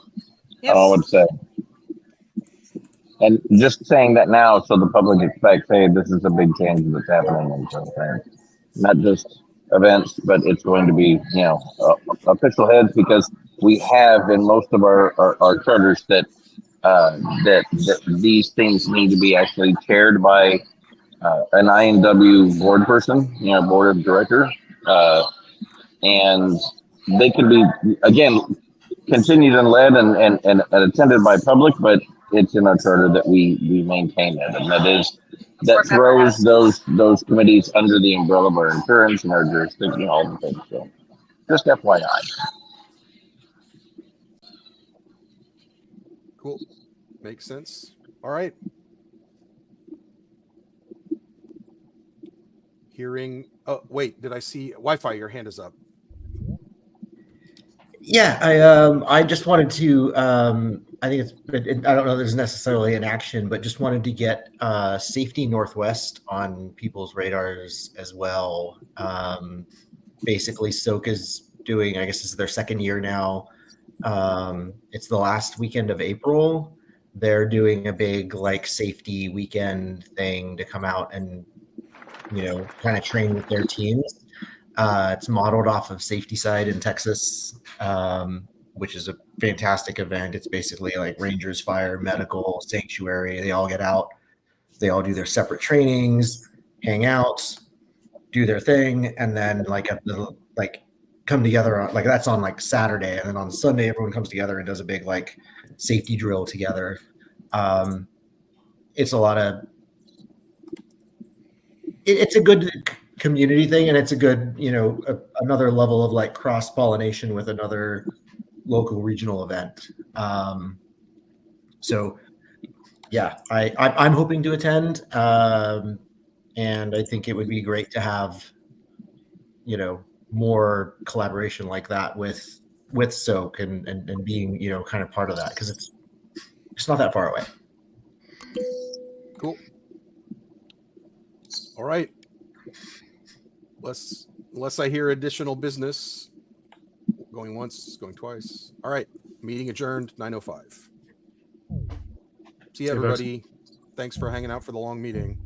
I don't know what to say. And just saying that now, so the public expects, hey, this is a big change that's happening, and so not just events, but it's going to be, official heads, because we have in most of our charters that these things need to be actually chaired by an INW board person, board of director, and they can be, again, continued and led and attended by public, but it's in our charter that we maintain that, and that throws those committees under the umbrella of our insurance and our jurisdiction, all the things. So just FYI. Cool. Makes sense. All right. Hearing. Oh, wait. Did I see Wi-Fi? Your hand is up. Yeah, I just wanted to. I think I don't know. There's necessarily an action, but just wanted to get Safety Northwest on people's radars as well. Basically, SOAK is doing. I guess this is their 2nd year now. It's the last weekend of April. They're doing a big safety weekend thing to come out and kind of train with their teams. It's modeled off of Safety Side in Texas, which is a fantastic event. It's basically like Rangers, Fire, Medical, Sanctuary. They all get out. They all do their separate trainings, hang out, do their thing, and then come together. That's on Saturday, and then on Sunday everyone comes together and does a big safety drill together. It's a lot of. It's a good community thing, and it's a good another level of cross-pollination with another local regional event. So yeah, I'm hoping to attend, and I think it would be great to have more collaboration like that with SOAK and being kind of part of that, because it's not that far away. Cool. All right. Unless I hear additional business, going once, going twice. All right. Meeting adjourned, 9:05. See you, everybody. Thanks for hanging out for the long meeting.